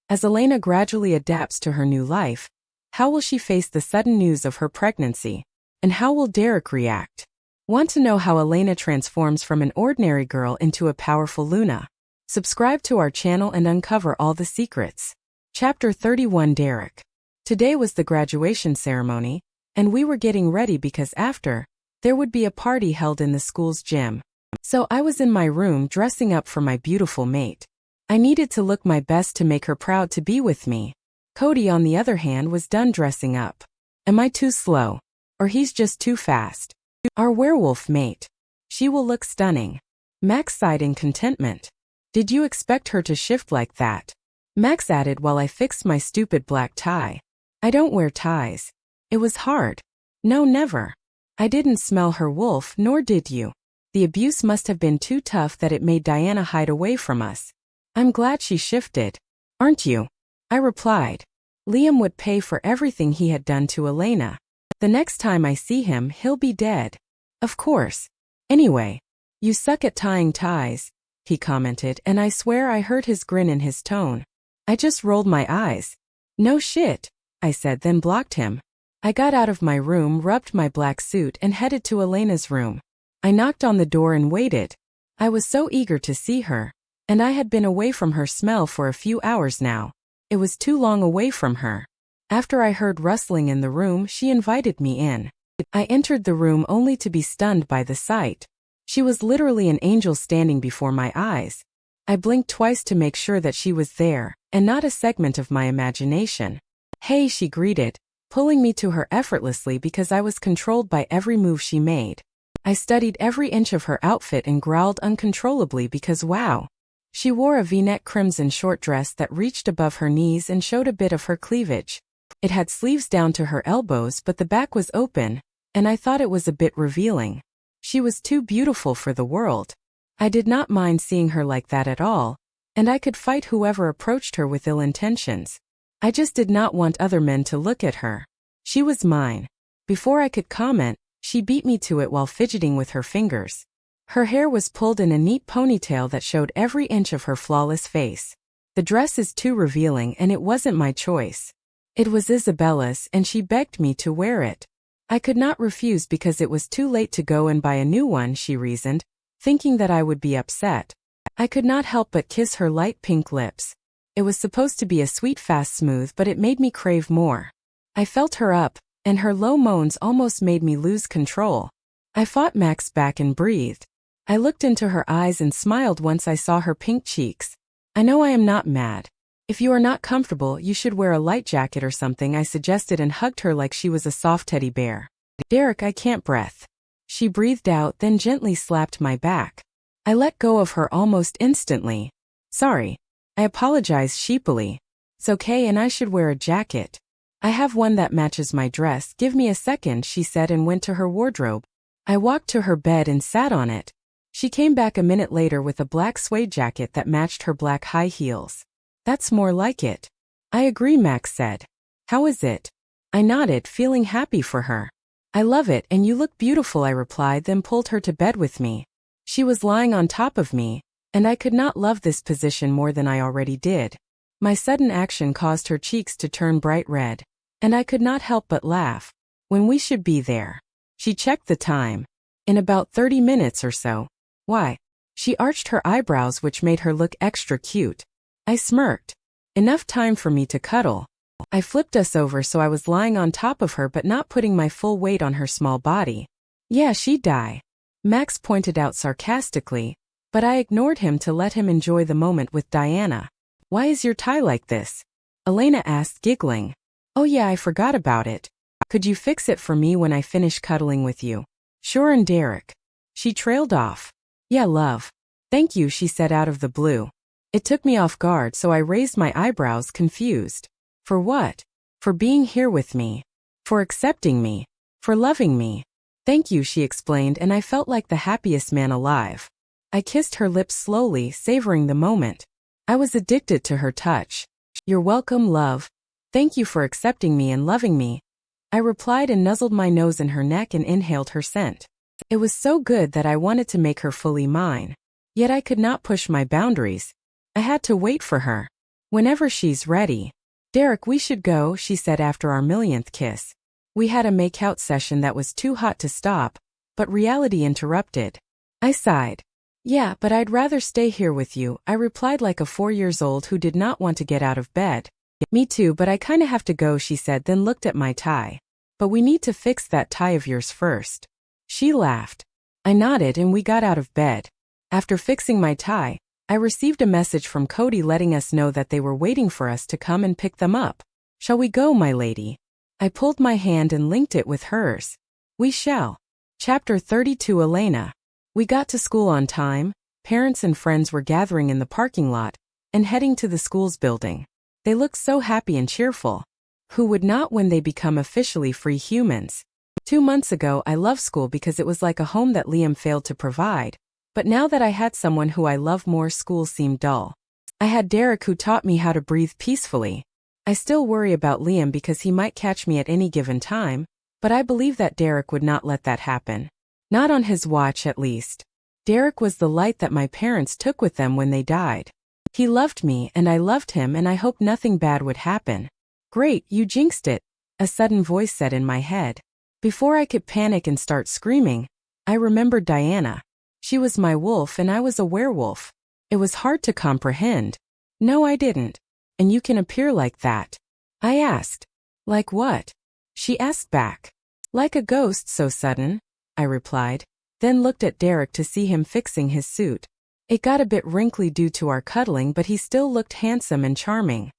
As Elena gradually adapts to her new life, how will she face the sudden news of her pregnancy? And how will Derek react? Want to know how Elena transforms from an ordinary girl into a powerful Luna? Subscribe to our channel and uncover all the secrets. Chapter 31 Derek. Today was the graduation ceremony, and we were getting ready because after, there would be a party held in the school's gym. So I was in my room dressing up for my beautiful mate. I needed to look my best to make her proud to be with me. Cody, on the other hand, was done dressing up. Am I too slow? Or he's just too fast? Our werewolf mate. She will look stunning. Max sighed in contentment. Did you expect her to shift like that? Max added while I fixed my stupid black tie. I don't wear ties. It was hard. No, never. I didn't smell her wolf, nor did you. The abuse must have been too tough that it made Diana hide away from us. I'm glad she shifted. Aren't you? I replied. Liam would pay for everything he had done to Elena. The next time I see him, he'll be dead. Of course. Anyway, you suck at tying ties, he commented, and I swear I heard his grin in his tone. I just rolled my eyes. No shit, I said, then blocked him. I got out of my room, rubbed my black suit, and headed to Elena's room. I knocked on the door and waited. I was so eager to see her. And I had been away from her smell for a few hours now. It was too long away from her. After I heard rustling in the room, she invited me in. I entered the room only to be stunned by the sight. She was literally an angel standing before my eyes. I blinked twice to make sure that she was there, and not a segment of my imagination. Hey, she greeted, pulling me to her effortlessly because I was controlled by every move she made. I studied every inch of her outfit and growled uncontrollably because wow. She wore a V-neck crimson short dress that reached above her knees and showed a bit of her cleavage. It had sleeves down to her elbows, but the back was open, and I thought it was a bit revealing. She was too beautiful for the world. I did not mind seeing her like that at all, and I could fight whoever approached her with ill intentions. I just did not want other men to look at her. She was mine. Before I could comment, she beat me to it while fidgeting with her fingers. Her hair was pulled in a neat ponytail that showed every inch of her flawless face. The dress is too revealing, and it wasn't my choice. It was Isabella's, and she begged me to wear it. I could not refuse because it was too late to go and buy a new one, she reasoned, thinking that I would be upset. I could not help but kiss her light pink lips. It was supposed to be a sweet fast smooth, but it made me crave more. I felt her up, and her low moans almost made me lose control. I fought Max back and breathed. I looked into her eyes and smiled once I saw her pink cheeks. I know I am not mad. If you are not comfortable, you should wear a light jacket or something, I suggested, and hugged her like she was a soft teddy bear. Derek, I can't breathe. She breathed out, then gently slapped my back. I let go of her almost instantly. Sorry. I apologized sheepily. It's okay, and I should wear a jacket. I have one that matches my dress. Give me a second, she said, and went to her wardrobe. I walked to her bed and sat on it. She came back a minute later with a black suede jacket that matched her black high heels. That's more like it. I agree, Max said. How is it? I nodded, feeling happy for her. I love it, and you look beautiful, I replied, then pulled her to bed with me. She was lying on top of me, and I could not love this position more than I already did. My sudden action caused her cheeks to turn bright red, and I could not help but laugh. When we should be there? She checked the time. In about 30 minutes or so. Why? She arched her eyebrows, which made her look extra cute. I smirked. Enough time for me to cuddle. I flipped us over so I was lying on top of her but not putting my full weight on her small body. Yeah, she'd die. Max pointed out sarcastically, but I ignored him to let him enjoy the moment with Diana. Why is your tie like this? Elena asked, giggling. Oh yeah, I forgot about it. Could you fix it for me when I finish cuddling with you? Sure, and Derek. She trailed off. Yeah, love. Thank you, she said out of the blue. It took me off guard, so I raised my eyebrows, confused. For what? For being here with me. For accepting me. For loving me. Thank you, she explained, and I felt like the happiest man alive. I kissed her lips slowly, savoring the moment. I was addicted to her touch. You're welcome, love. Thank you for accepting me and loving me. I replied and nuzzled my nose in her neck and inhaled her scent. It was so good that I wanted to make her fully mine. Yet I could not push my boundaries. I had to wait for her. Whenever she's ready. Derek, we should go, she said after our millionth kiss. We had a make-out session that was too hot to stop, but reality interrupted. I sighed. Yeah, but I'd rather stay here with you, I replied like a 4-year-old who did not want to get out of bed. Me too, but I kinda have to go, she said, then looked at my tie. But we need to fix that tie of yours first. She laughed. I nodded and we got out of bed. After fixing my tie, I received a message from Cody letting us know that they were waiting for us to come and pick them up. Shall we go, my lady? I pulled my hand and linked it with hers. We shall. Chapter 32. Elena. We got to school on time. Parents and friends were gathering in the parking lot and heading to the school's building. They looked so happy and cheerful. Who would not when they become officially free humans? 2 months ago, I loved school because it was like a home that Liam failed to provide. But now that I had someone who I love more, school seemed dull. I had Derek who taught me how to breathe peacefully. I still worry about Liam because he might catch me at any given time, but I believe that Derek would not let that happen. Not on his watch, at least. Derek was the light that my parents took with them when they died. He loved me and I loved him, and I hoped nothing bad would happen. Great, you jinxed it, a sudden voice said in my head. Before I could panic and start screaming, I remembered Diana. She was my wolf and I was a werewolf. It was hard to comprehend. No, I didn't. And you can appear like that. I asked. Like what? She asked back. Like a ghost, so sudden, I replied, then looked at Derek to see him fixing his suit. It got a bit wrinkly due to our cuddling, but he still looked handsome and charming.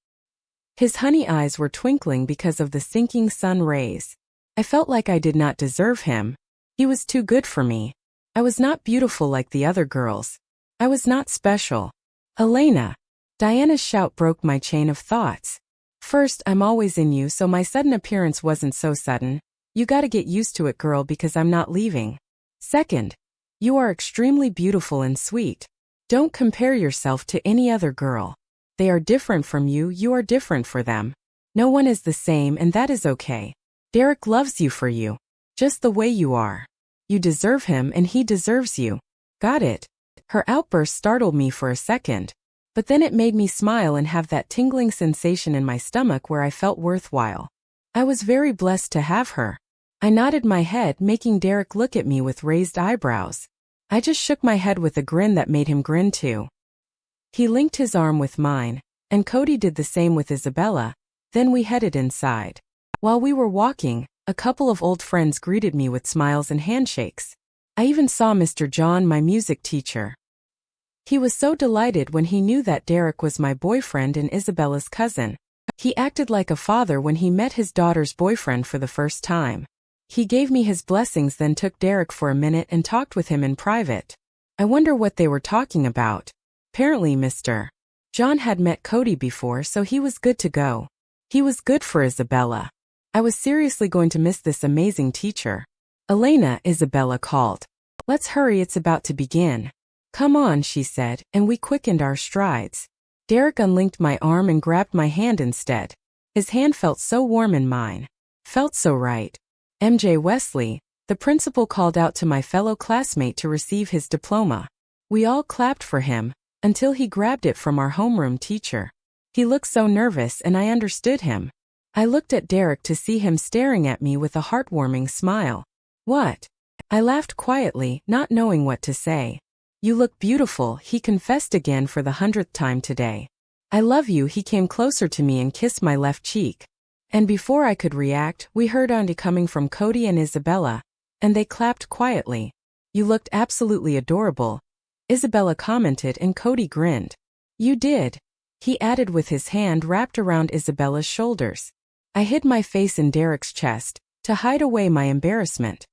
His honey eyes were twinkling because of the sinking sun rays. I felt like I did not deserve him. He was too good for me. I was not beautiful like the other girls. I was not special. Elena. Diana's shout broke my chain of thoughts. First, I'm always in you, so my sudden appearance wasn't so sudden. You gotta get used to it, girl, because I'm not leaving. Second, you are extremely beautiful and sweet. Don't compare yourself to any other girl. They are different from you, you are different for them. No one is the same, and that is okay. Derek loves you for you. Just the way you are. You deserve him and he deserves you. Got it? Her outburst startled me for a second. But then it made me smile and have that tingling sensation in my stomach where I felt worthwhile. I was very blessed to have her. I nodded my head, making Derek look at me with raised eyebrows. I just shook my head with a grin that made him grin too. He linked his arm with mine, and Cody did the same with Isabella. Then we headed inside. While we were walking, a couple of old friends greeted me with smiles and handshakes. I even saw Mr. John, my music teacher. He was so delighted when he knew that Derek was my boyfriend and Isabella's cousin. He acted like a father when he met his daughter's boyfriend for the first time. He gave me his blessings, then took Derek for a minute and talked with him in private. I wonder what they were talking about. Apparently Mr. John had met Cody before, so he was good to go. He was good for Isabella. I was seriously going to miss this amazing teacher. Elena, Isabella called. Let's hurry, it's about to begin. Come on, she said, and we quickened our strides. Derek unlinked my arm and grabbed my hand instead. His hand felt so warm in mine. Felt so right. MJ Wesley, the principal, called out to my fellow classmate to receive his diploma. We all clapped for him, until he grabbed it from our homeroom teacher. He looked so nervous and I understood him. I looked at Derek to see him staring at me with a heartwarming smile. What? I laughed quietly, not knowing what to say. You look beautiful, he confessed again for the 100th time today. I love you, he came closer to me and kissed my left cheek. And before I could react, we heard Auntie coming from Cody and Isabella, and they clapped quietly. You looked absolutely adorable, Isabella commented, and Cody grinned. You did, he added with his hand wrapped around Isabella's shoulders. I hid my face in Derek's chest, to hide away my embarrassment.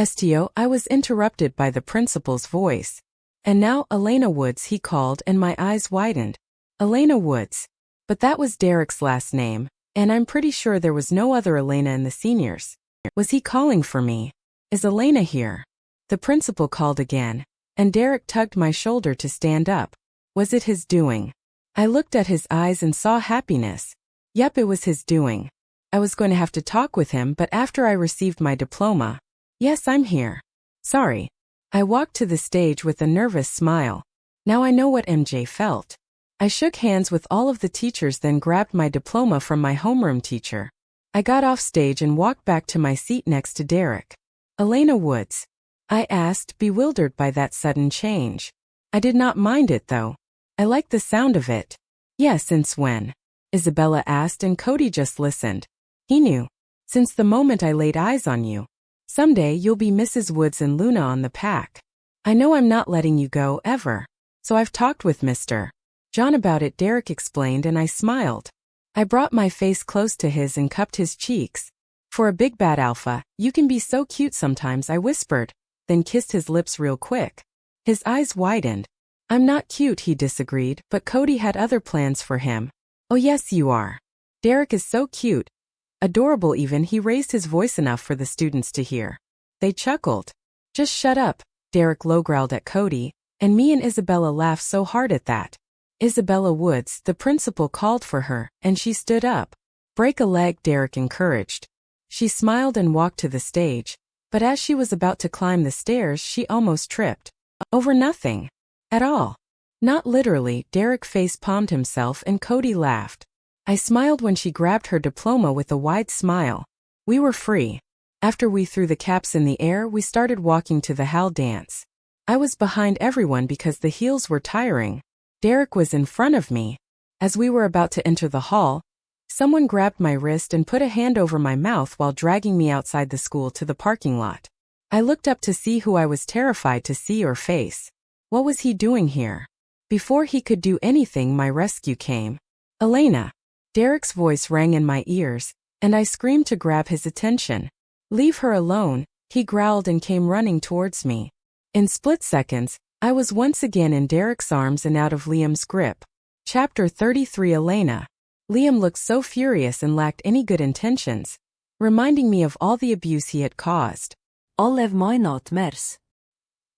Sto, I was interrupted by the principal's voice. And now, Elena Woods, he called, and my eyes widened. Elena Woods. But that was Derek's last name, and I'm pretty sure there was no other Elena in the seniors. Was he calling for me? Is Elena here? The principal called again, and Derek tugged my shoulder to stand up. Was it his doing? I looked at his eyes and saw happiness. Yep, it was his doing. I was going to have to talk with him, but after I received my diploma. Yes, I'm here. Sorry. I walked to the stage with a nervous smile. Now I know what MJ felt. I shook hands with all of the teachers, then grabbed my diploma from my homeroom teacher. I got off stage and walked back to my seat next to Derek. "Elena Woods?" I asked, bewildered by that sudden change. I did not mind it though. I liked the sound of it. "Yeah, since when?" Isabella asked, and Cody just listened. He knew. "Since the moment I laid eyes on you. Someday you'll be Mrs. Woods and Luna on the pack. I know I'm not letting you go, ever. So I've talked with Mr. John about it," Derek explained, and I smiled. I brought my face close to his and cupped his cheeks. "For a big bad alpha, you can be so cute sometimes," I whispered, then kissed his lips real quick. His eyes widened. "I'm not cute," he disagreed, but Cody had other plans for him. "Oh yes you are. Derek is so cute. Adorable even," he raised his voice enough for the students to hear. They chuckled. "Just shut up," Derek low-growled at Cody, and me and Isabella laughed so hard at that. "Isabella Woods," the principal called for her, and she stood up. "Break a leg," Derek encouraged. She smiled and walked to the stage, but as she was about to climb the stairs, she almost tripped. Over nothing. At all. Not literally, Derek face-palmed himself and Cody laughed. I smiled when she grabbed her diploma with a wide smile. We were free. After we threw the caps in the air, we started walking to the hall dance. I was behind everyone because the heels were tiring. Derek was in front of me. As we were about to enter the hall, someone grabbed my wrist and put a hand over my mouth while dragging me outside the school to the parking lot. I looked up to see who I was terrified to see or face. What was he doing here? Before he could do anything, my rescue came. "Elena!" Derek's voice rang in my ears, and I screamed to grab his attention. "Leave her alone," he growled and came running towards me. In split seconds, I was once again in Derek's arms and out of Liam's grip. Chapter 33. Elena. Liam looked so furious and lacked any good intentions, reminding me of all the abuse he had caused. All of my nightmares.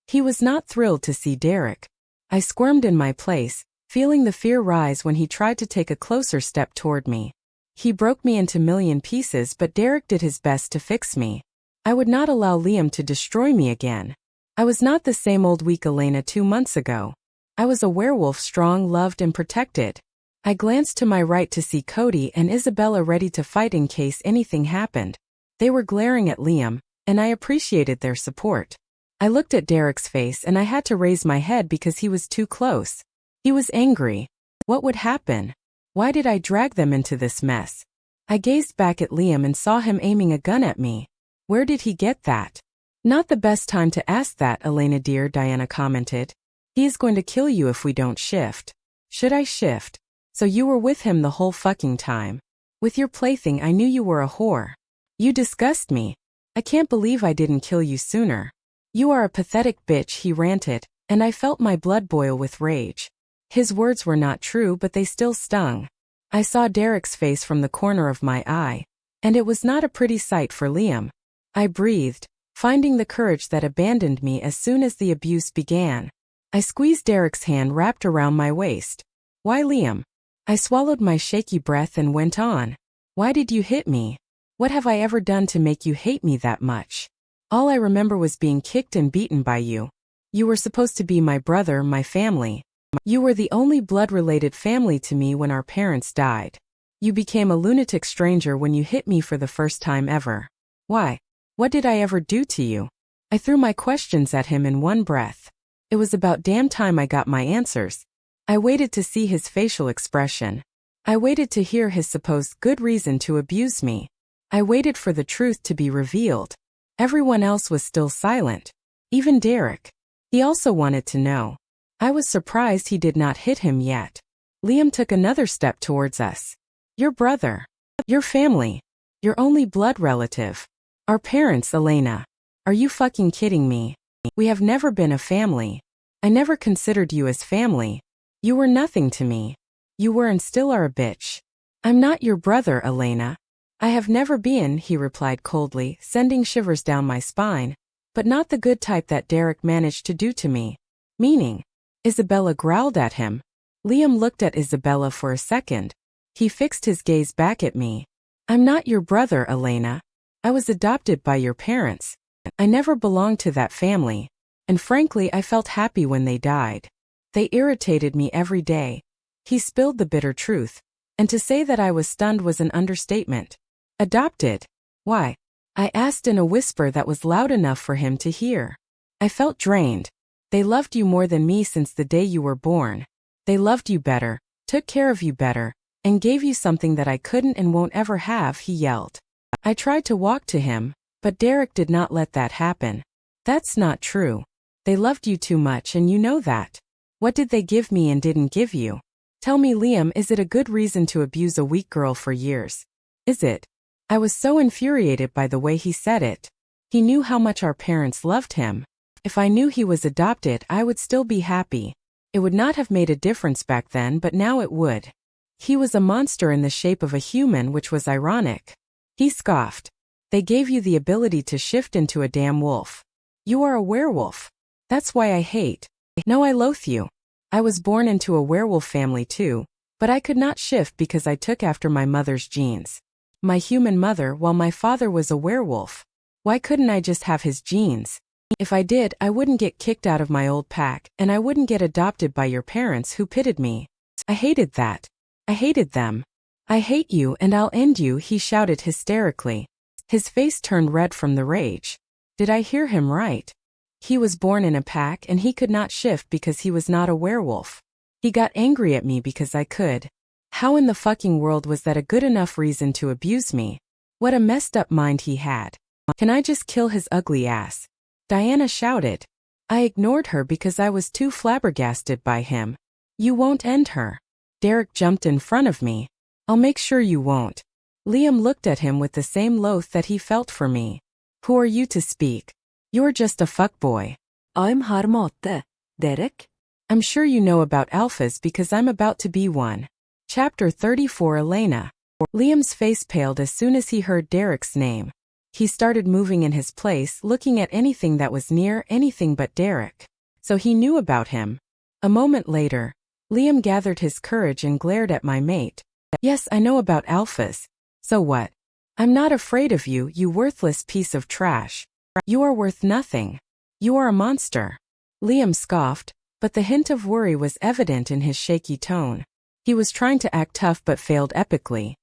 He was not thrilled to see Derek. I squirmed in my place, feeling the fear rise when he tried to take a closer step toward me. He broke me into million pieces, but Derek did his best to fix me. I would not allow Liam to destroy me again. I was not the same old weak Elena 2 months ago. I was a werewolf, strong, loved, and protected. I glanced to my right to see Cody and Isabella ready to fight in case anything happened. They were glaring at Liam, and I appreciated their support. I looked at Derek's face and I had to raise my head because he was too close. He was angry. What would happen? Why did I drag them into this mess? I gazed back at Liam and saw him aiming a gun at me. Where did he get that? "Not the best time to ask that, Elena dear," Diana commented. "He is going to kill you if we don't shift." "Should I shift?" "So you were with him the whole fucking time. With your plaything, I knew you were a whore. You disgust me. I can't believe I didn't kill you sooner. You are a pathetic bitch," he ranted, and I felt my blood boil with rage. His words were not true, but they still stung. I saw Derek's face from the corner of my eye, and it was not a pretty sight for Liam. I breathed, finding the courage that abandoned me as soon as the abuse began. I squeezed Derek's hand wrapped around my waist. "Why, Liam?" I swallowed my shaky breath and went on. "Why did you hit me? What have I ever done to make you hate me that much? All I remember was being kicked and beaten by you. You were supposed to be my brother, my family. You were the only blood-related family to me when our parents died. You became a lunatic stranger when you hit me for the first time ever. Why? What did I ever do to you?" I threw my questions at him in one breath. It was about damn time I got my answers. I waited to see his facial expression. I waited to hear his supposed good reason to abuse me. I waited for the truth to be revealed. Everyone else was still silent. Even Derek. He also wanted to know. I was surprised he did not hit him yet. Liam took another step towards us. "Your brother. Your family. Your only blood relative. Our parents, Elena. Are you fucking kidding me? We have never been a family. I never considered you as family. You were nothing to me. You were and still are a bitch. I'm not your brother, Elena." "I have never been," he replied coldly, sending shivers down my spine, "but not the good type that Derek managed to do to me." "Meaning?" Isabella growled at him. Liam looked at Isabella for a second. He fixed his gaze back at me. "I'm not your brother, Elena. I was adopted by your parents. I never belonged to that family, and frankly I felt happy when they died. They irritated me every day." He spilled the bitter truth, and to say that I was stunned was an understatement. Adopted? Why? I asked in a whisper that was loud enough for him to hear. I felt drained. They loved you more than me since the day you were born. They loved you better, took care of you better, and gave you something that I couldn't and won't ever have, he yelled. I tried to walk to him, but Derek did not let that happen. That's not true. They loved you too much and you know that. What did they give me and didn't give you? Tell me, Liam, is it a good reason to abuse a weak girl for years? Is it? I was so infuriated by the way he said it. He knew how much our parents loved him. If I knew he was adopted, I would still be happy. It would not have made a difference back then, but now it would. He was a monster in the shape of a human, which was ironic. He scoffed. They gave you the ability to shift into a damn wolf. You are a werewolf. That's why I hate. No, I loathe you. I was born into a werewolf family too, but I could not shift because I took after my mother's genes. My human mother, while my father was a werewolf. Why couldn't I just have his genes? If I did, I wouldn't get kicked out of my old pack, and I wouldn't get adopted by your parents who pitted me. I hated that. I hated them. I hate you and I'll end you, he shouted hysterically. His face turned red from the rage. Did I hear him right? He was born in a pack and he could not shift because he was not a werewolf. He got angry at me because I could. How in the fucking world was that a good enough reason to abuse me? What a messed up mind he had. Can I just kill his ugly ass? Diana shouted. I ignored her because I was too flabbergasted by him. You won't end her. Derek jumped in front of me. I'll make sure you won't. Liam looked at him with the same loath that he felt for me. Who are you to speak? You're just a fuckboy. I'm har matte, Derek. I'm sure you know about alphas because I'm about to be one. Chapter 34. Elena. Liam's face paled as soon as he heard Derek's name. He started moving in his place, looking at anything that was near, anything but Derek. So he knew about him. A moment later, Liam gathered his courage and glared at my mate. Yes, I know about alphas. So what? I'm not afraid of you, you worthless piece of trash. You are worth nothing. You are a monster. Liam scoffed, but the hint of worry was evident in his shaky tone. He was trying to act tough but failed epically.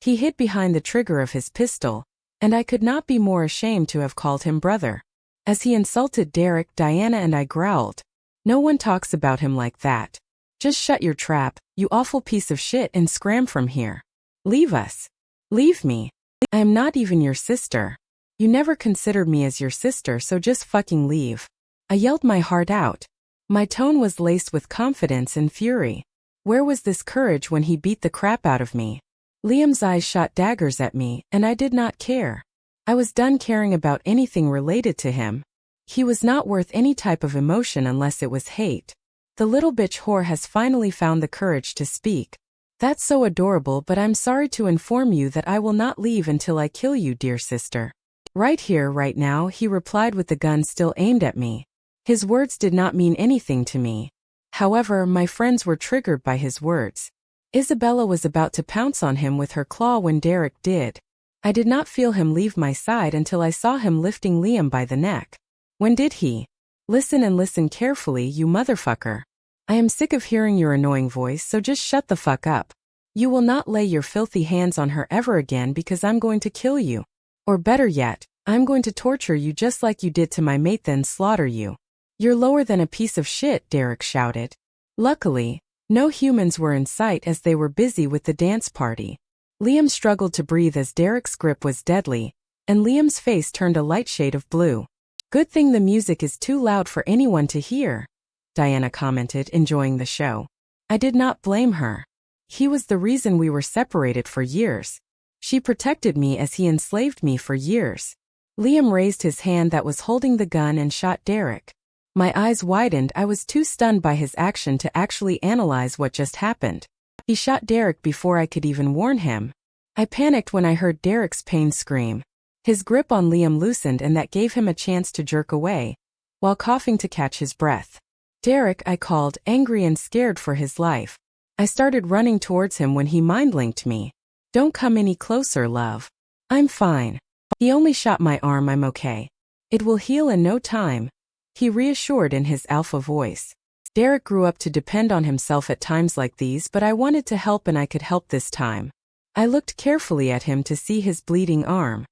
He hid behind the trigger of his pistol, and I could not be more ashamed to have called him brother. As he insulted Derek, Diana and I growled. No one talks about him like that. Just shut your trap, you awful piece of shit, and scram from here. Leave us. Leave me. I am not even your sister. You never considered me as your sister, so just fucking leave. I yelled my heart out. My tone was laced with confidence and fury. Where was this courage when he beat the crap out of me? Liam's eyes shot daggers at me, and I did not care. I was done caring about anything related to him. He was not worth any type of emotion unless it was hate. The little bitch whore has finally found the courage to speak. That's so adorable, but I'm sorry to inform you that I will not leave until I kill you, dear sister. Right here, right now, he replied with the gun still aimed at me. His words did not mean anything to me. However, my friends were triggered by his words. Isabella was about to pounce on him with her claw when Derek did. I did not feel him leave my side until I saw him lifting Liam by the neck. When did he? Listen and listen carefully, you motherfucker. I am sick of hearing your annoying voice, so just shut the fuck up. You will not lay your filthy hands on her ever again because I'm going to kill you. Or better yet, I'm going to torture you just like you did to my mate, then slaughter you. You're lower than a piece of shit, Derek shouted. Luckily, no humans were in sight as they were busy with the dance party. Liam struggled to breathe as Derek's grip was deadly, and Liam's face turned a light shade of blue. Good thing the music is too loud for anyone to hear, Diana commented, enjoying the show. I did not blame her. He was the reason we were separated for years. She protected me as he enslaved me for years. Liam raised his hand that was holding the gun and shot Derek. My eyes widened. I was too stunned by his action to actually analyze what just happened. He shot Derek before I could even warn him. I panicked when I heard Derek's pain scream. His grip on Liam loosened and that gave him a chance to jerk away, while coughing to catch his breath. Derek, I called, angry and scared for his life. I started running towards him when he mind-linked me. Don't come any closer, love. I'm fine. He only shot my arm, I'm okay. It will heal in no time, he reassured in his alpha voice. Derek grew up to depend on himself at times like these, but I wanted to help and I could help this time. I looked carefully at him to see his bleeding arm.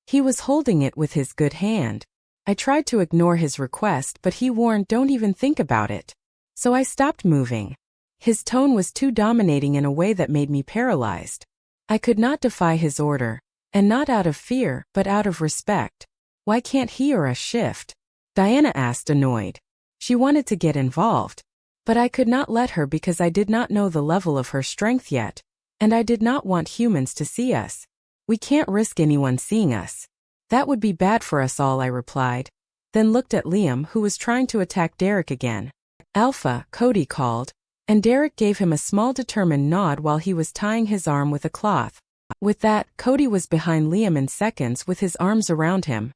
He was holding it with his good hand. I tried to ignore his request, but he warned, "Don't even think about it." So I stopped moving. His tone was too dominating in a way that made me paralyzed. I could not defy his order, and not out of fear, but out of respect. "Why can't he or us shift?" Diana asked, annoyed. She wanted to get involved. But I could not let her because I did not know the level of her strength yet, and I did not want humans to see us. "We can't risk anyone seeing us. That would be bad for us all," I replied, then looked at Liam, who was trying to attack Derek again. "Alpha," Cody called, and Derek gave him a small determined nod while he was tying his arm with a cloth. With that, Cody was behind Liam in seconds with his arms around him.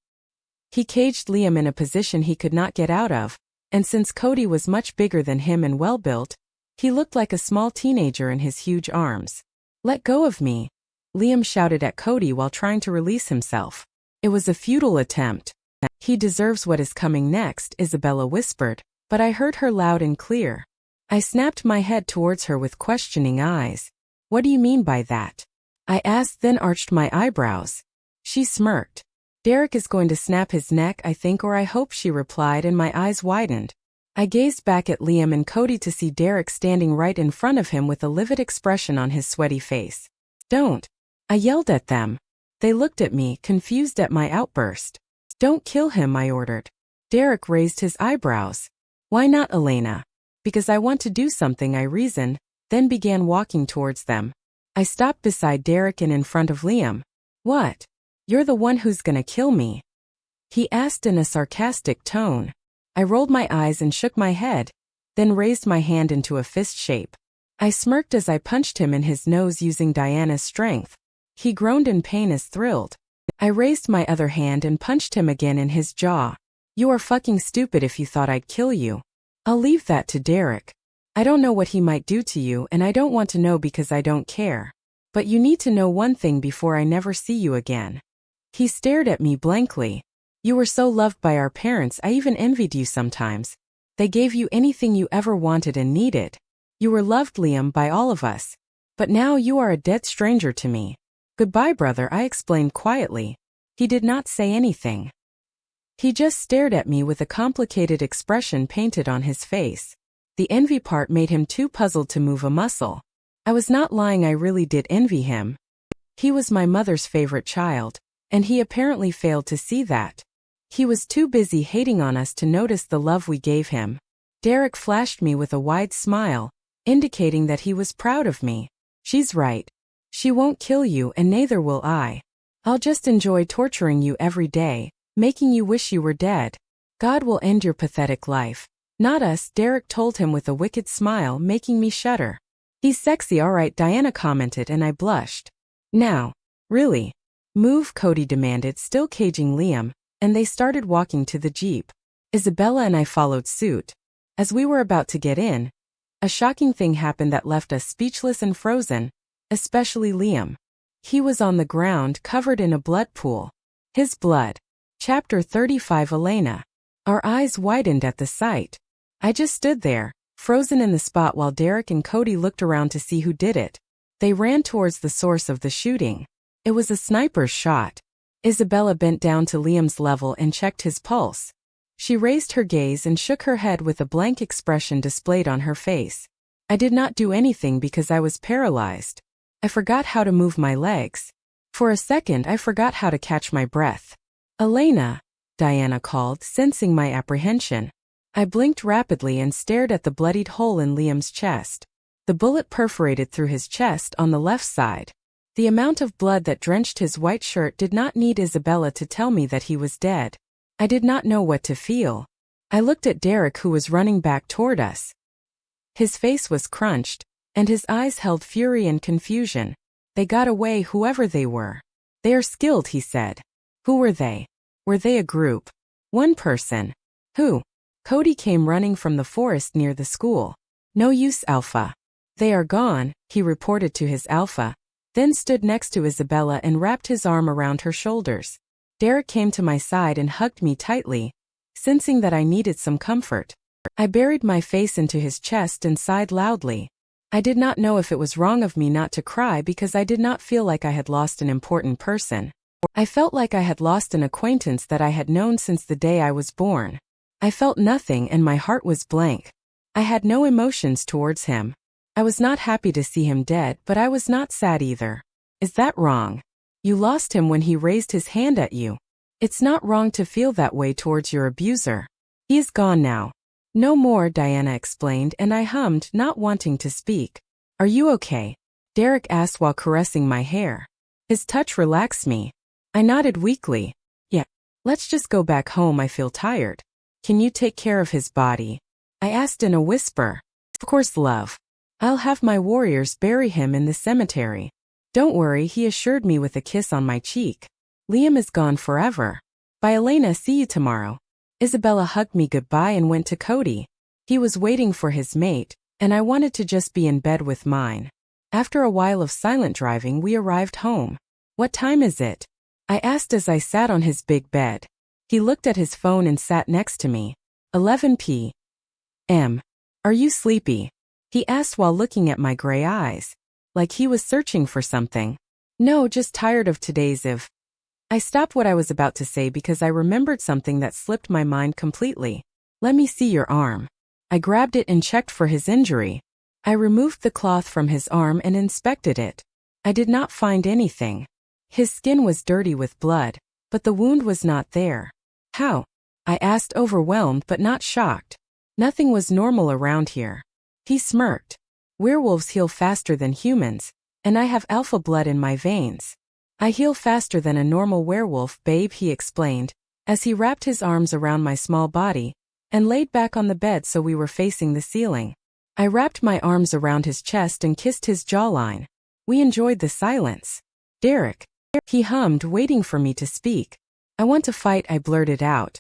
He caged Liam in a position he could not get out of, and since Cody was much bigger than him and well-built, he looked like a small teenager in his huge arms. "Let go of me," Liam shouted at Cody while trying to release himself. It was a futile attempt. "He deserves what is coming next," Isabella whispered, but I heard her loud and clear. I snapped my head towards her with questioning eyes. "What do you mean by that?" I asked, then arched my eyebrows. She smirked. "Derek is going to snap his neck, I think, or I hope," she replied, and my eyes widened. I gazed back at Liam and Cody to see Derek standing right in front of him with a livid expression on his sweaty face. "Don't!" I yelled at them. They looked at me, confused at my outburst. "Don't kill him," I ordered. Derek raised his eyebrows. "Why not, Elena?" "Because I want to do something," I reasoned, then began walking towards them. I stopped beside Derek and in front of Liam. "What? You're the one who's gonna kill me?" he asked in a sarcastic tone. I rolled my eyes and shook my head, then raised my hand into a fist shape. I smirked as I punched him in his nose using Diana's strength. He groaned in pain as thrilled. I raised my other hand and punched him again in his jaw. "You are fucking stupid if you thought I'd kill you." "I'll leave that to Derek. I don't know what he might do to you, and I don't want to know because I don't care. But you need to know one thing before I never see you again." He stared at me blankly. "You were so loved by our parents, I even envied you sometimes. They gave you anything you ever wanted and needed. You were loved, Liam, by all of us. But now you are a dead stranger to me." "Goodbye, brother," I explained quietly. He did not say anything. He just stared at me with a complicated expression painted on his face. The envy part made him too puzzled to move a muscle. I was not lying, I really did envy him. He was my mother's favorite child, and he apparently failed to see that. He was too busy hating on us to notice the love we gave him. Derek flashed me with a wide smile, indicating that he was proud of me. "She's right. She won't kill you, and neither will I. I'll just enjoy torturing you every day, making you wish you were dead. God will end your pathetic life, not us," Derek told him with a wicked smile, making me shudder. "He's sexy, all right," Diana commented, and I blushed. "Now, really? Move," Cody demanded, still caging Liam, and they started walking to the Jeep. Isabella and I followed suit. As we were about to get in, a shocking thing happened that left us speechless and frozen, especially Liam. He was on the ground, covered in a blood pool. His blood. Chapter 35. Elena. Our eyes widened at the sight. I just stood there, frozen in the spot while Derek and Cody looked around to see who did it. They ran towards the source of the shooting. It was a sniper's shot. Isabella bent down to Liam's level and checked his pulse. She raised her gaze and shook her head with a blank expression displayed on her face. I did not do anything because I was paralyzed. I forgot how to move my legs. For a second I forgot how to catch my breath. "Elena," Diana called, sensing my apprehension. I blinked rapidly and stared at the bloodied hole in Liam's chest. The bullet perforated through his chest on the left side. The amount of blood that drenched his white shirt did not need Isabella to tell me that he was dead. I did not know what to feel. I looked at Derek, who was running back toward us. His face was crunched, and his eyes held fury and confusion. "They got away, whoever they were. They are skilled," he said. "Who were they? Were they a group?" "One person." "Who?" Cody came running from the forest near the school. "No use, Alpha. They are gone," he reported to his Alpha, then stood next to Isabella and wrapped his arm around her shoulders. Derek came to my side and hugged me tightly, sensing that I needed some comfort. I buried my face into his chest and sighed loudly. I did not know if it was wrong of me not to cry because I did not feel like I had lost an important person. I felt like I had lost an acquaintance that I had known since the day I was born. I felt nothing and my heart was blank. I had no emotions towards him. I was not happy to see him dead, but I was not sad either. Is that wrong? You lost him when he raised his hand at you. It's not wrong to feel that way towards your abuser. He is gone now. No more, Diana explained, and I hummed, not wanting to speak. Are you okay? Derek asked while caressing my hair. His touch relaxed me. I nodded weakly. Yeah. Let's just go back home, I feel tired. Can you take care of his body? I asked in a whisper. Of course, love. I'll have my warriors bury him in the cemetery. Don't worry, he assured me with a kiss on my cheek. Liam is gone forever. Bye, Elena, see you tomorrow. Isabella hugged me goodbye and went to Cody. He was waiting for his mate, and I wanted to just be in bed with mine. After a while of silent driving, we arrived home. What time is it? I asked as I sat on his big bed. He looked at his phone and sat next to me. 11 p.m. Are you sleepy? He asked while looking at my gray eyes. Like he was searching for something. No, just tired of today's Eve. I stopped what I was about to say because I remembered something that slipped my mind completely. Let me see your arm. I grabbed it and checked for his injury. I removed the cloth from his arm and inspected it. I did not find anything. His skin was dirty with blood, but the wound was not there. How? I asked, overwhelmed but not shocked. Nothing was normal around here. He smirked. Werewolves heal faster than humans, and I have alpha blood in my veins. I heal faster than a normal werewolf, babe, he explained, as he wrapped his arms around my small body and laid back on the bed so we were facing the ceiling. I wrapped my arms around his chest and kissed his jawline. We enjoyed the silence. Derek, he hummed, waiting for me to speak. I want to fight, I blurted out.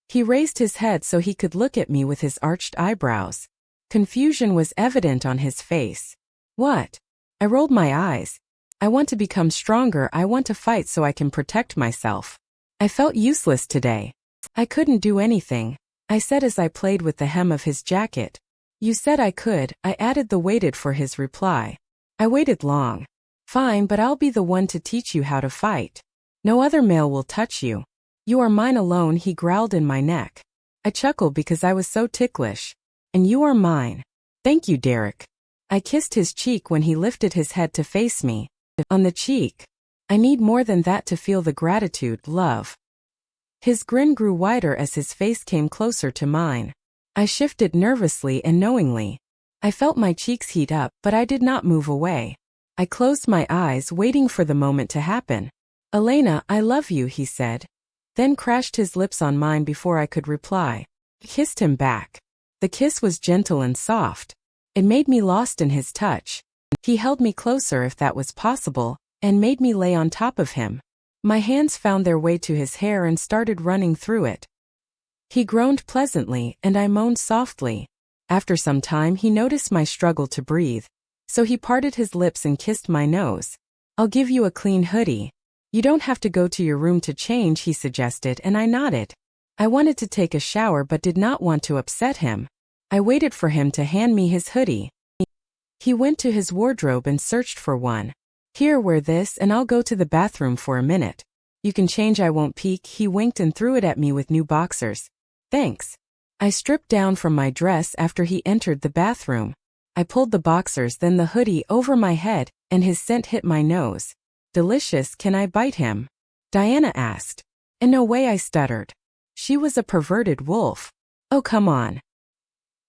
He raised his head so he could look at me with his arched eyebrows. Confusion was evident on his face. What? I rolled my eyes. I want to become stronger, I want to fight so I can protect myself. I felt useless today. I couldn't do anything, I said as I played with the hem of his jacket. You said I could, I added, waited for his reply. I waited long. Fine, but I'll be the one to teach you how to fight. No other male will touch you. You are mine alone, he growled in my neck. I chuckled because I was so ticklish. And you are mine. Thank you, Derek. I kissed his cheek when he lifted his head to face me. On the cheek. I need more than that to feel the gratitude, love. His grin grew wider as his face came closer to mine. I shifted nervously and knowingly. I felt my cheeks heat up, but I did not move away. I closed my eyes, waiting for the moment to happen. Elena, I love you, he said. Then crashed his lips on mine before I could reply. I kissed him back. The kiss was gentle and soft. It made me lost in his touch. He held me closer if that was possible, and made me lay on top of him. My hands found their way to his hair and started running through it. He groaned pleasantly, and I moaned softly. After some time he noticed my struggle to breathe, so he parted his lips and kissed my nose. I'll give you a clean hoodie. You don't have to go to your room to change, he suggested, and I nodded. I wanted to take a shower but did not want to upset him. I waited for him to hand me his hoodie. He went to his wardrobe and searched for one. Here, wear this and I'll go to the bathroom for a minute. You can change, I won't peek, he winked and threw it at me with new boxers. Thanks. I stripped down from my dress after he entered the bathroom. I pulled the boxers, then the hoodie over my head, and his scent hit my nose. Delicious, can I bite him? Diana asked. In no way, I stuttered. She was a perverted wolf. Oh, come on.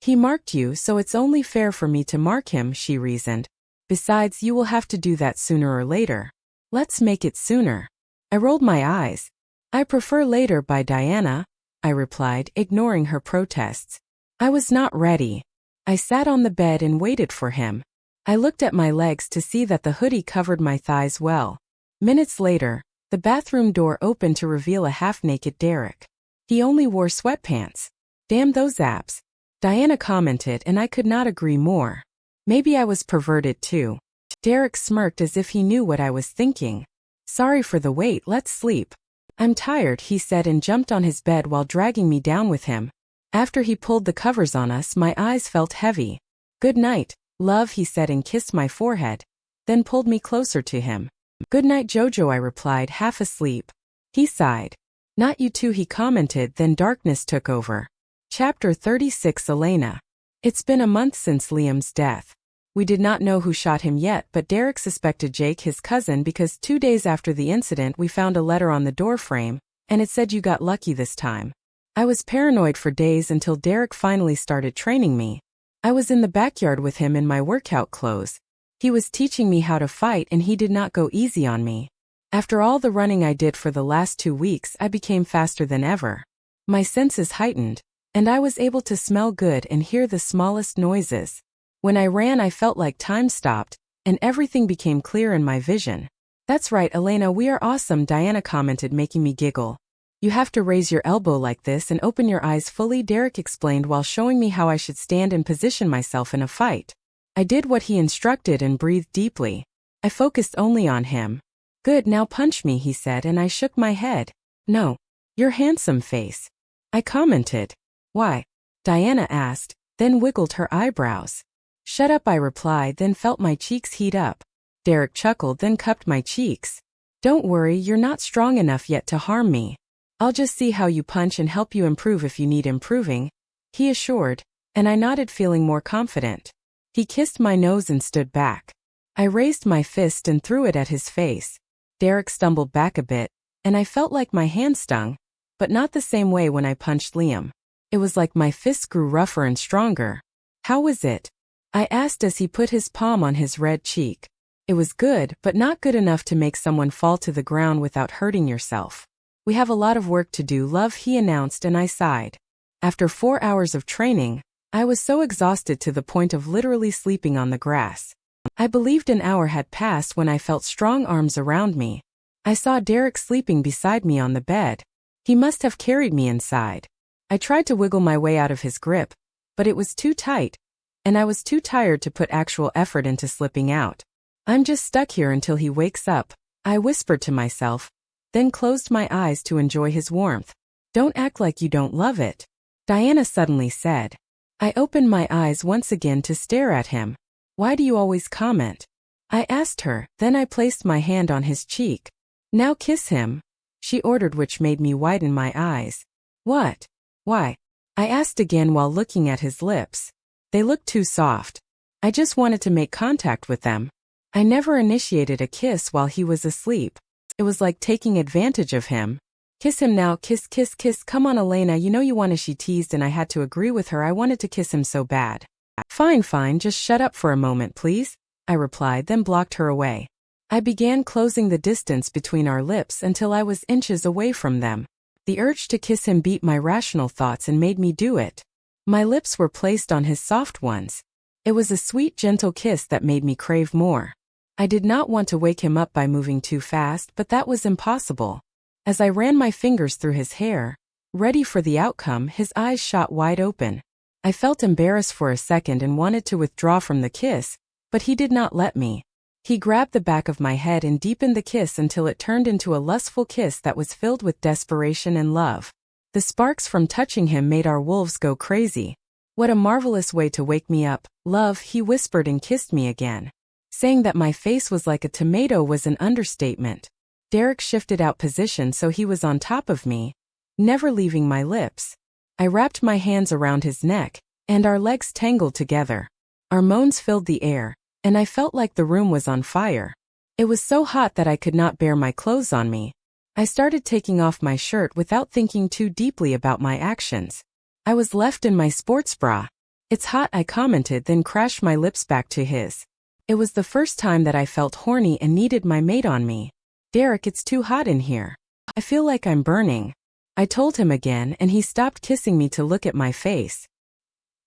He marked you, so it's only fair for me to mark him, she reasoned. Besides, you will have to do that sooner or later. Let's make it sooner. I rolled my eyes. I prefer later, by Diana, I replied, ignoring her protests. I was not ready. I sat on the bed and waited for him. I looked at my legs to see that the hoodie covered my thighs well. Minutes later, the bathroom door opened to reveal a half-naked Derek. He only wore sweatpants. Damn those abs. Diana commented, and I could not agree more. Maybe I was perverted too. Derek smirked as if he knew what I was thinking. Sorry for the wait, let's sleep. I'm tired, he said and jumped on his bed while dragging me down with him. After he pulled the covers on us, my eyes felt heavy. "Good night, love," he said and kissed my forehead, then pulled me closer to him. "Good night, Jojo," I replied, half asleep. He sighed. "Not you too," he commented, then darkness took over. Chapter 36. Elena. It's been a month since Liam's death. We did not know who shot him yet, but Derek suspected Jake, his cousin, because 2 days after the incident we found a letter on the doorframe, and it said, "You got lucky this time." I was paranoid for days until Derek finally started training me. I was in the backyard with him in my workout clothes. He was teaching me how to fight, and he did not go easy on me. After all the running I did for the last 2 weeks, I became faster than ever. My senses heightened, and I was able to smell good and hear the smallest noises. When I ran, I felt like time stopped, and everything became clear in my vision. "That's right, Elena, we are awesome," Diana commented, making me giggle. "You have to raise your elbow like this and open your eyes fully," Derek explained while showing me how I should stand and position myself in a fight. I did what he instructed and breathed deeply. I focused only on him. "Good, now punch me," he said, and I shook my head. "No. Your handsome face," I commented. "Why?" Diana asked, then wiggled her eyebrows. "Shut up," I replied, then felt my cheeks heat up. Derek chuckled, then cupped my cheeks. "Don't worry, you're not strong enough yet to harm me. I'll just see how you punch and help you improve if you need improving," he assured, and I nodded, feeling more confident. He kissed my nose and stood back. I raised my fist and threw it at his face. Derek stumbled back a bit, and I felt like my hand stung, but not the same way when I punched Liam. It was like my fist grew rougher and stronger. "How was it?" I asked as he put his palm on his red cheek. "It was good, but not good enough to make someone fall to the ground without hurting yourself. We have a lot of work to do, love," he announced, and I sighed. After 4 hours of training, I was so exhausted to the point of literally sleeping on the grass. I believed an hour had passed when I felt strong arms around me. I saw Derek sleeping beside me on the bed. He must have carried me inside. I tried to wiggle my way out of his grip, but it was too tight, and I was too tired to put actual effort into slipping out. "I'm just stuck here until he wakes up," I whispered to myself, then closed my eyes to enjoy his warmth. "Don't act like you don't love it," Diana suddenly said. I opened my eyes once again to stare at him. "Why do you always comment?" I asked her, then I placed my hand on his cheek. "Now kiss him," she ordered, which made me widen my eyes. "What? Why?" I asked again while looking at his lips. They looked too soft. I just wanted to make contact with them. I never initiated a kiss while he was asleep. It was like taking advantage of him. "Kiss him now, kiss, kiss, kiss. Come on, Elena, you know you want to," she teased, and I had to agree with her. I wanted to kiss him so bad. Fine, just shut up for a moment, please," I replied, then blocked her away. I began closing the distance between our lips until I was inches away from them. The urge to kiss him beat my rational thoughts and made me do it. My lips were placed on his soft ones. It was a sweet, gentle kiss that made me crave more. I did not want to wake him up by moving too fast, but that was impossible. As I ran my fingers through his hair, ready for the outcome, his eyes shot wide open. I felt embarrassed for a second and wanted to withdraw from the kiss, but he did not let me. He grabbed the back of my head and deepened the kiss until it turned into a lustful kiss that was filled with desperation and love. The sparks from touching him made our wolves go crazy. "What a marvelous way to wake me up, love," he whispered and kissed me again. Saying that my face was like a tomato was an understatement. Derek shifted out position so he was on top of me, never leaving my lips. I wrapped my hands around his neck, and our legs tangled together. Our moans filled the air, and I felt like the room was on fire. It was so hot that I could not bear my clothes on me. I started taking off my shirt without thinking too deeply about my actions. I was left in my sports bra. "It's hot," I commented, then crashed my lips back to his. It was the first time that I felt horny and needed my mate on me. "Derek, it's too hot in here. I feel like I'm burning," I told him again, and he stopped kissing me to look at my face.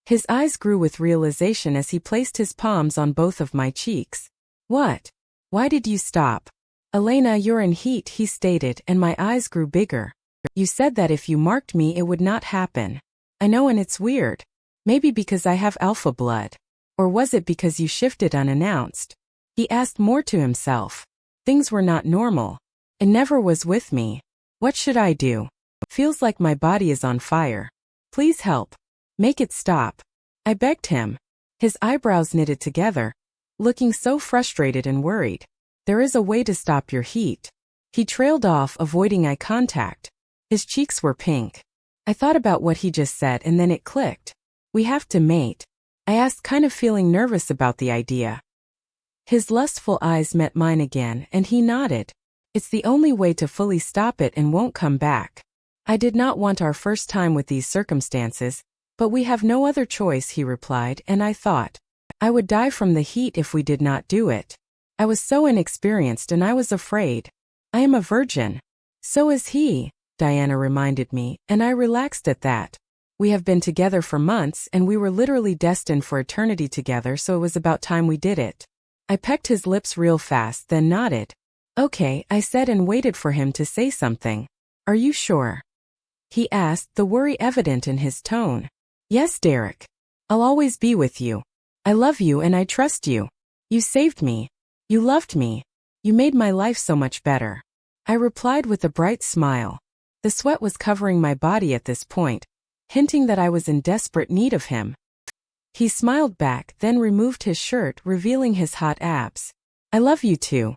His eyes grew with realization as he placed his palms on both of my cheeks. "What? Why did you stop?" "Elena, you're in heat," he stated, and my eyes grew bigger. "You said that if you marked me it would not happen." "I know, and it's weird. Maybe because I have alpha blood. Or was it because you shifted unannounced?" He asked, more to himself. Things were not normal. It never was with me. What should I do? Feels like my body is on fire. Please help. Make it stop. I begged him. His eyebrows knitted together, looking so frustrated and worried. There is a way to stop your heat. He trailed off, avoiding eye contact. His cheeks were pink. I thought about what he just said and then it clicked. We have to mate. I asked, kind of feeling nervous about the idea. His lustful eyes met mine again and he nodded. It's the only way to fully stop it and won't come back. I did not want our first time with these circumstances, but we have no other choice, he replied, and I thought, I would die from the heat if we did not do it. I was so inexperienced and I was afraid. I am a virgin. So is he, Diana reminded me, and I relaxed at that. We have been together for months and we were literally destined for eternity together, so it was about time we did it. I pecked his lips real fast, then nodded. Okay, I said and waited for him to say something. Are you sure? He asked, the worry evident in his tone. Yes, Derek. I'll always be with you. I love you and I trust you. You saved me. You loved me. You made my life so much better. I replied with a bright smile. The sweat was covering my body at this point, hinting that I was in desperate need of him. He smiled back, then removed his shirt, revealing his hot abs. I love you too.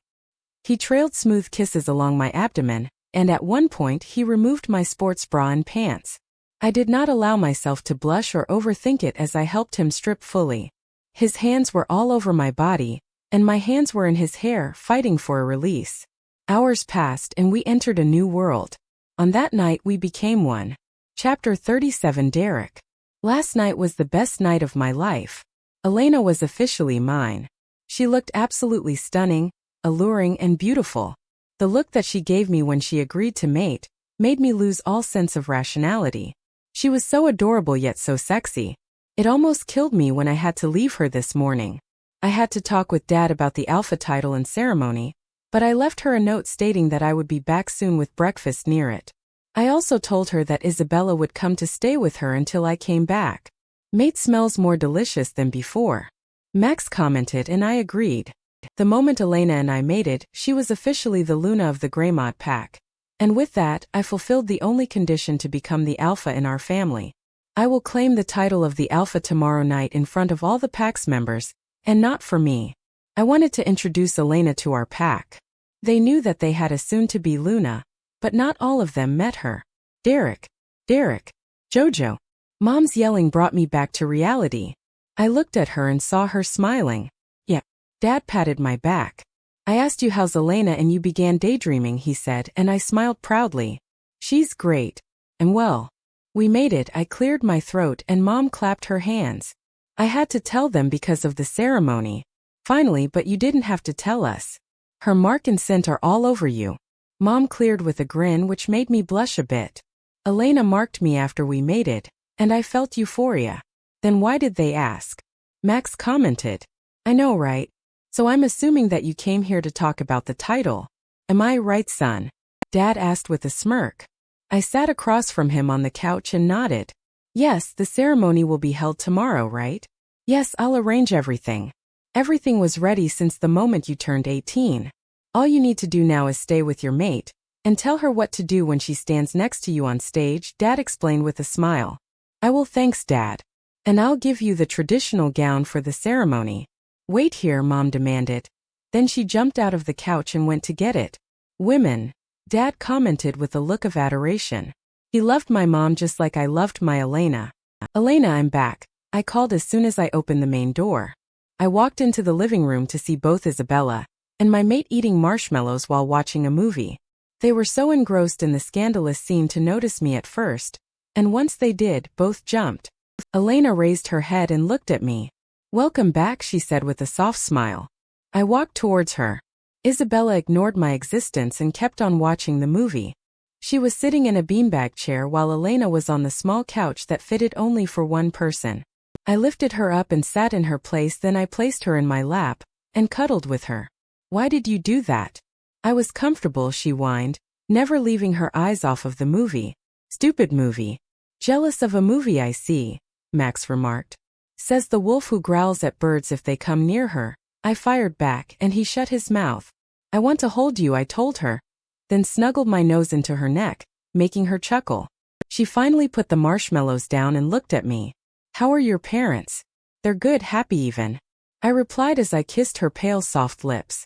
He trailed smooth kisses along my abdomen, and at one point he removed my sports bra and pants. I did not allow myself to blush or overthink it as I helped him strip fully. His hands were all over my body, and my hands were in his hair, fighting for a release. Hours passed and we entered a new world. On that night we became one. Chapter 37. Derek. Last night was the best night of my life. Elena was officially mine. She looked absolutely stunning, alluring and beautiful. The look that she gave me when she agreed to mate made me lose all sense of rationality. She was so adorable yet so sexy. It almost killed me when I had to leave her this morning. I had to talk with Dad about the alpha title and ceremony, but I left her a note stating that I would be back soon with breakfast near it. I also told her that Isabella would come to stay with her until I came back. Mate smells more delicious than before. Max commented and I agreed. The moment Elena and I mated, she was officially the Luna of the Greymod pack. And with that, I fulfilled the only condition to become the alpha in our family. I will claim the title of the alpha tomorrow night in front of all the pack's members, and not for me. I wanted to introduce Elena to our pack. They knew that they had a soon-to-be Luna, but not all of them met her. Derek, Jojo. Mom's yelling brought me back to reality. I looked at her and saw her smiling. Yeah. Dad patted my back. I asked you how's Elena and you began daydreaming, he said, and I smiled proudly. She's great. And well. We made it. I cleared my throat and Mom clapped her hands. I had to tell them because of the ceremony. Finally, but you didn't have to tell us. Her mark and scent are all over you. Mom cleared with a grin which made me blush a bit. Elena marked me after we mated, and I felt euphoria. Then why did they ask? Max commented. I know, right? So I'm assuming that you came here to talk about the title. Am I right, son? Dad asked with a smirk. I sat across from him on the couch and nodded. Yes, the ceremony will be held tomorrow, right? Yes, I'll arrange everything. Everything was ready since the moment you turned 18. All you need to do now is stay with your mate, and tell her what to do when she stands next to you on stage, Dad explained with a smile. I will, thanks, Dad. And I'll give you the traditional gown for the ceremony. Wait here, Mom demanded. Then she jumped out of the couch and went to get it. Women, Dad commented with a look of adoration. He loved my mom just like I loved my Elena. Elena, I'm back, I called as soon as I opened the main door. I walked into the living room to see both Isabella and my mate eating marshmallows while watching a movie. They were so engrossed in the scandalous scene to notice me at first, and once they did, both jumped. Elena raised her head and looked at me. Welcome back, she said with a soft smile. I walked towards her. Isabella ignored my existence and kept on watching the movie. She was sitting in a beanbag chair while Elena was on the small couch that fitted only for one person. I lifted her up and sat in her place, then I placed her in my lap and cuddled with her. Why did you do that? I was comfortable, she whined, never leaving her eyes off of the movie. Stupid movie. Jealous of a movie, I see, Max remarked. Says the wolf who growls at birds if they come near her. I fired back and he shut his mouth. I want to hold you, I told her, then snuggled my nose into her neck, making her chuckle. She finally put the marshmallows down and looked at me. How are your parents? They're good, happy even. I replied as I kissed her pale soft lips.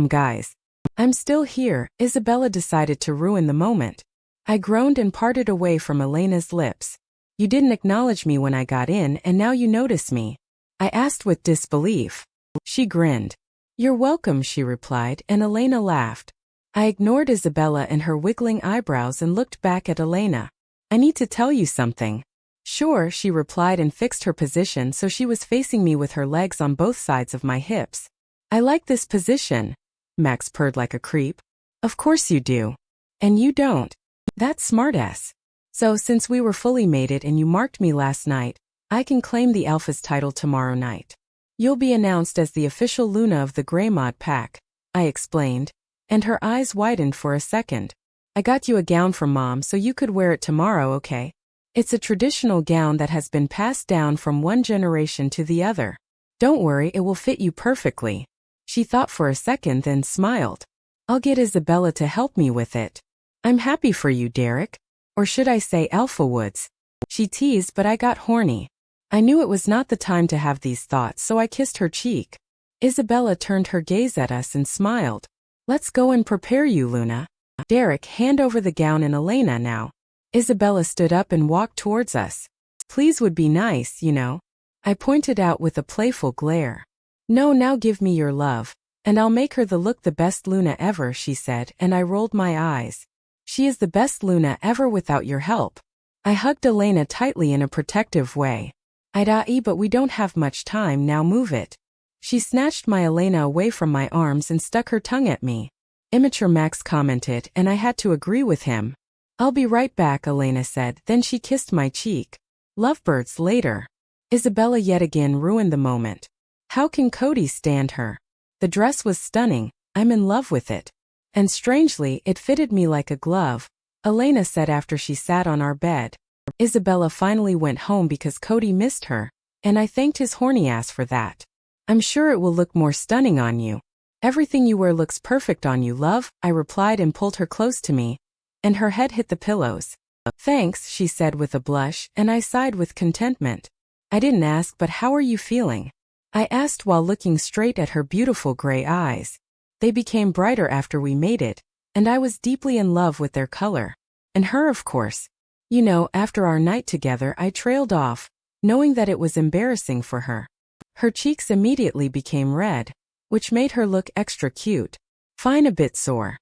Guys. I'm still here. Isabella decided to ruin the moment. I groaned and parted away from Elena's lips. You didn't acknowledge me when I got in and now you notice me. I asked with disbelief. She grinned. You're welcome, she replied, and Elena laughed. I ignored Isabella and her wiggling eyebrows and looked back at Elena. I need to tell you something. Sure, she replied and fixed her position so she was facing me with her legs on both sides of my hips. I like this position. Max purred like a creep. Of course you do. And you don't. That's smartass. So since we were fully mated and you marked me last night, I can claim the Alpha's title tomorrow night. You'll be announced as the official Luna of the Greymod pack, I explained, and her eyes widened for a second. I got you a gown from Mom so you could wear it tomorrow, okay? It's a traditional gown that has been passed down from one generation to the other. Don't worry, it will fit you perfectly. She thought for a second then smiled. I'll get Isabella to help me with it. I'm happy for you, Derek. Or should I say Alpha Woods? She teased, but I got horny. I knew it was not the time to have these thoughts, so I kissed her cheek. Isabella turned her gaze at us and smiled. Let's go and prepare you, Luna. Derek, hand over the gown and Elena now. Isabella stood up and walked towards us. Please would be nice, you know. I pointed out with a playful glare. No, now give me your love. And I'll make her look the best Luna ever, she said, and I rolled my eyes. She is the best Luna ever without your help. I hugged Elena tightly in a protective way. But we don't have much time, now move it. She snatched my Elena away from my arms and stuck her tongue at me. Immature Max commented, and I had to agree with him. I'll be right back, Elena said, then she kissed my cheek. Lovebirds later. Isabella yet again ruined the moment. How can Cody stand her? The dress was stunning, I'm in love with it. And strangely, it fitted me like a glove, Elena said after she sat on our bed. Isabella finally went home because Cody missed her, and I thanked his horny ass for that. I'm sure it will look more stunning on you. Everything you wear looks perfect on you, love, I replied and pulled her close to me, and her head hit the pillows. Thanks, she said with a blush, and I sighed with contentment. I didn't ask, but how are you feeling? I asked while looking straight at her beautiful gray eyes. They became brighter after we mated, and I was deeply in love with their color. And her, of course. You know, after our night together I trailed off, knowing that it was embarrassing for her. Her cheeks immediately became red, which made her look extra cute. Fine, a bit sore.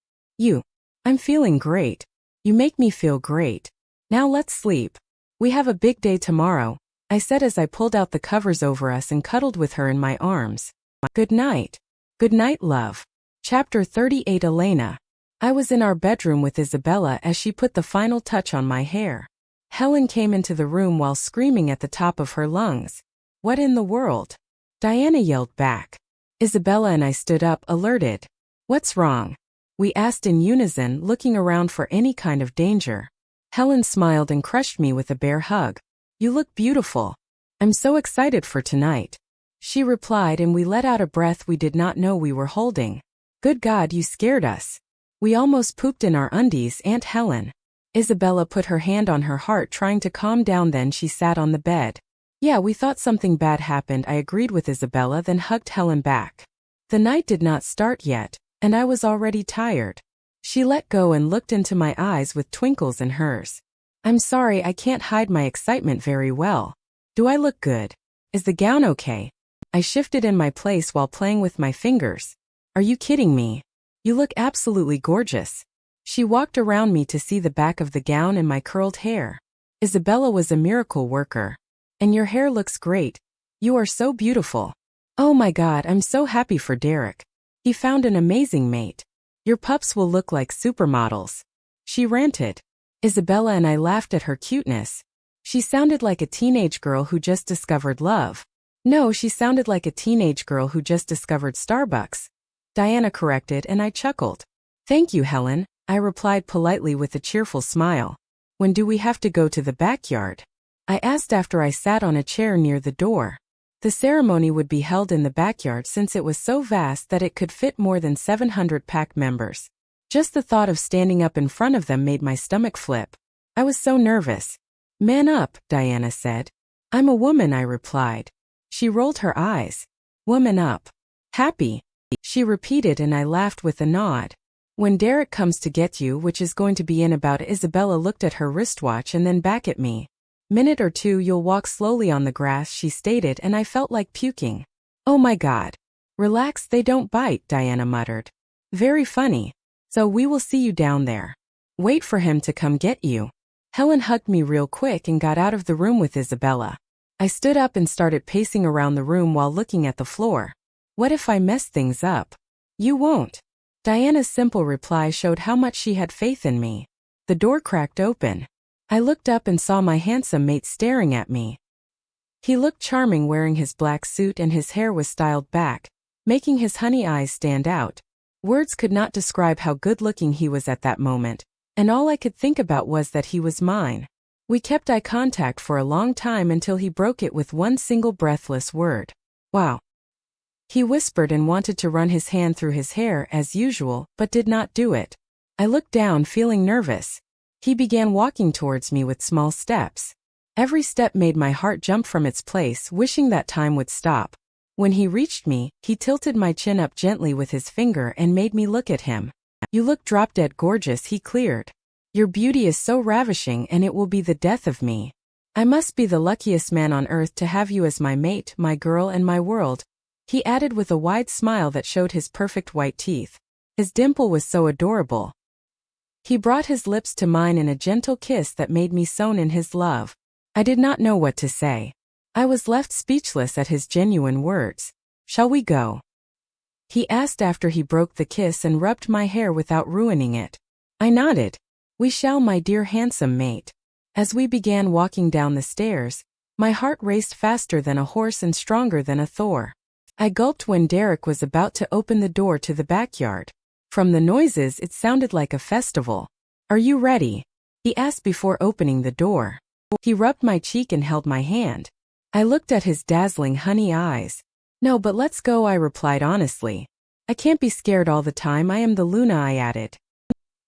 I'm feeling great. You make me feel great. Now let's sleep. We have a big day tomorrow, I said as I pulled out the covers over us and cuddled with her in my arms. Good night. Good night, love. Chapter 38. Elena. I was in our bedroom with Isabella as she put the final touch on my hair. Helen came into the room while screaming at the top of her lungs. What in the world? Diana yelled back. Isabella and I stood up, alerted. What's wrong? We asked in unison, looking around for any kind of danger. Helen smiled and crushed me with a bear hug. You look beautiful. I'm so excited for tonight. She replied, and we let out a breath we did not know we were holding. Good God, you scared us. We almost pooped in our undies, Aunt Helen. Isabella put her hand on her heart, trying to calm down, then she sat on the bed. Yeah, we thought something bad happened, I agreed with Isabella, then hugged Helen back. The night did not start yet, and I was already tired. She let go and looked into my eyes with twinkles in hers. I'm sorry, I can't hide my excitement very well. Do I look good? Is the gown okay? I shifted in my place while playing with my fingers. Are you kidding me? You look absolutely gorgeous. She walked around me to see the back of the gown and my curled hair. Isabella was a miracle worker. And your hair looks great. You are so beautiful. Oh my God, I'm so happy for Derek. He found an amazing mate. Your pups will look like supermodels. She ranted. Isabella and I laughed at her cuteness. She sounded like a teenage girl who just discovered love. No, she sounded like a teenage girl who just discovered Starbucks. Diana corrected, and I chuckled. Thank you, Helen, I replied politely with a cheerful smile. When do we have to go to the backyard? I asked after I sat on a chair near the door. The ceremony would be held in the backyard since it was so vast that it could fit more than 700 pack members. Just the thought of standing up in front of them made my stomach flip. I was so nervous. Man up, Diana said. I'm a woman, I replied. She rolled her eyes. Woman up. Happy, she repeated, and I laughed with a nod. When Derek comes to get you, which is going to be in about, Isabella looked at her wristwatch and then back at me. Minute or two, you'll walk slowly on the grass, she stated, and I felt like puking. Oh my God. Relax, they don't bite, Diana muttered. Very funny. So we will see you down there. Wait for him to come get you. Helen hugged me real quick and got out of the room with Isabella. I stood up and started pacing around the room while looking at the floor. What if I mess things up? You won't. Diana's simple reply showed how much she had faith in me. The door cracked open. I looked up and saw my handsome mate staring at me. He looked charming wearing his black suit, and his hair was styled back, making his honey eyes stand out. Words could not describe how good-looking he was at that moment, and all I could think about was that he was mine. We kept eye contact for a long time until he broke it with one single breathless word. Wow. He whispered and wanted to run his hand through his hair as usual, but did not do it. I looked down, feeling nervous. He began walking towards me with small steps. Every step made my heart jump from its place, wishing that time would stop. When he reached me, he tilted my chin up gently with his finger and made me look at him. You look drop-dead gorgeous, he cleared. Your beauty is so ravishing, and it will be the death of me. I must be the luckiest man on earth to have you as my mate, my girl, and my world, he added with a wide smile that showed his perfect white teeth. His dimple was so adorable. He brought his lips to mine in a gentle kiss that made me swoon in his love. I did not know what to say. I was left speechless at his genuine words. Shall we go? He asked after he broke the kiss and rubbed my hair without ruining it. I nodded. We shall, my dear handsome mate. As we began walking down the stairs, my heart raced faster than a horse and stronger than a Thor. I gulped when Derek was about to open the door to the backyard. From the noises, it sounded like a festival. Are you ready? He asked before opening the door. He rubbed my cheek and held my hand. I looked at his dazzling honey eyes. No, but let's go, I replied honestly. I can't be scared all the time, I am the Luna, I added.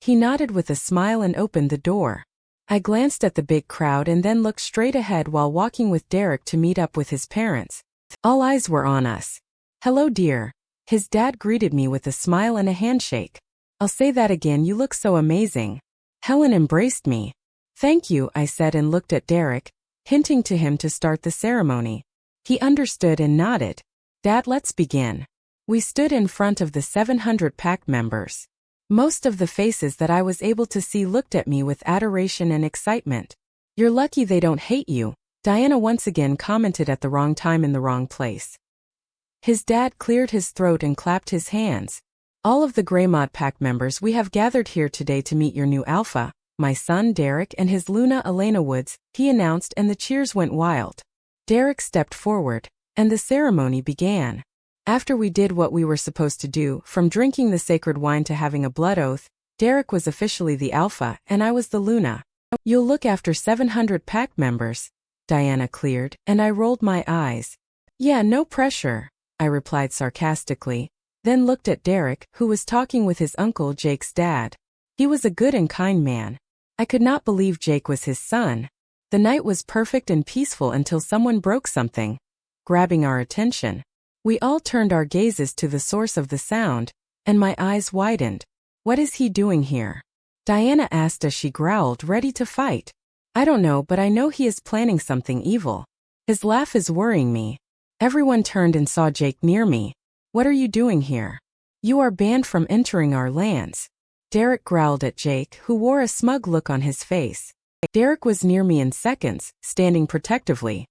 He nodded with a smile and opened the door. I glanced at the big crowd and then looked straight ahead while walking with Derek to meet up with his parents. All eyes were on us. Hello, dear. His dad greeted me with a smile and a handshake. I'll say that again, you look so amazing. Helen embraced me. Thank you, I said and looked at Derek, hinting to him to start the ceremony. He understood and nodded. Dad, let's begin. We stood in front of the 700 pack members. Most of the faces that I was able to see looked at me with adoration and excitement. You're lucky they don't hate you, Diana once again commented at the wrong time in the wrong place. His dad cleared his throat and clapped his hands. All of the Grey Mod Pack members, we have gathered here today to meet your new alpha, my son Derek and his Luna Elena Woods, he announced, and the cheers went wild. Derek stepped forward, and the ceremony began. After we did what we were supposed to do, from drinking the sacred wine to having a blood oath, Derek was officially the alpha, and I was the Luna. You'll look after 700 pack members, Diana cleared, and I rolled my eyes. Yeah, no pressure, I replied sarcastically, then looked at Derek, who was talking with his uncle Jake's dad. He was a good and kind man. I could not believe Jake was his son. The night was perfect and peaceful until someone broke something, grabbing our attention. We all turned our gazes to the source of the sound, and my eyes widened. What is he doing here? Diana asked as she growled, ready to fight. I don't know, but I know he is planning something evil. His laugh is worrying me. Everyone turned and saw Jake near me. What are you doing here? You are banned from entering our lands. Derek growled at Jake, who wore a smug look on his face. Derek was near me in seconds, standing protectively.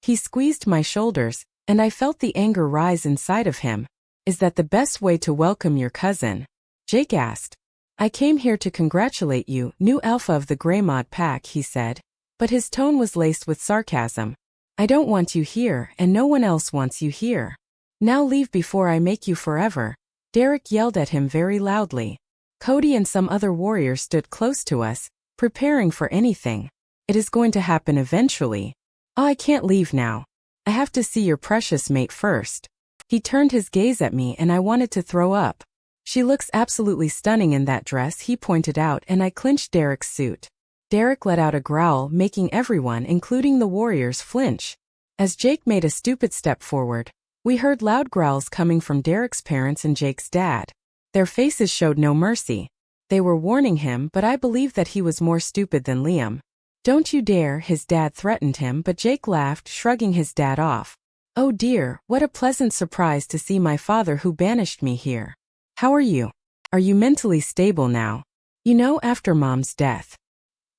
He squeezed my shoulders, and I felt the anger rise inside of him. Is that the best way to welcome your cousin? Jake asked. I came here to congratulate you, new alpha of the Grey Mod Pack, he said, but his tone was laced with sarcasm. I don't want you here, and no one else wants you here. Now leave before I make you forever. Derek yelled at him very loudly. Cody and some other warriors stood close to us, preparing for anything. It is going to happen eventually. Oh, I can't leave now. I have to see your precious mate first. He turned his gaze at me and I wanted to throw up. She looks absolutely stunning in that dress, he pointed out, and I clinched Derek's suit. Derek let out a growl, making everyone, including the warriors, flinch. As Jake made a stupid step forward, we heard loud growls coming from Derek's parents and Jake's dad. Their faces showed no mercy. They were warning him, but I believe that he was more stupid than Liam. "Don't you dare," his dad threatened him, but Jake laughed, shrugging his dad off. "Oh dear, what a pleasant surprise to see my father who banished me here. How are you? Are you mentally stable now? You know, after Mom's death?"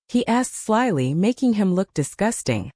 He asked slyly, making him look disgusting.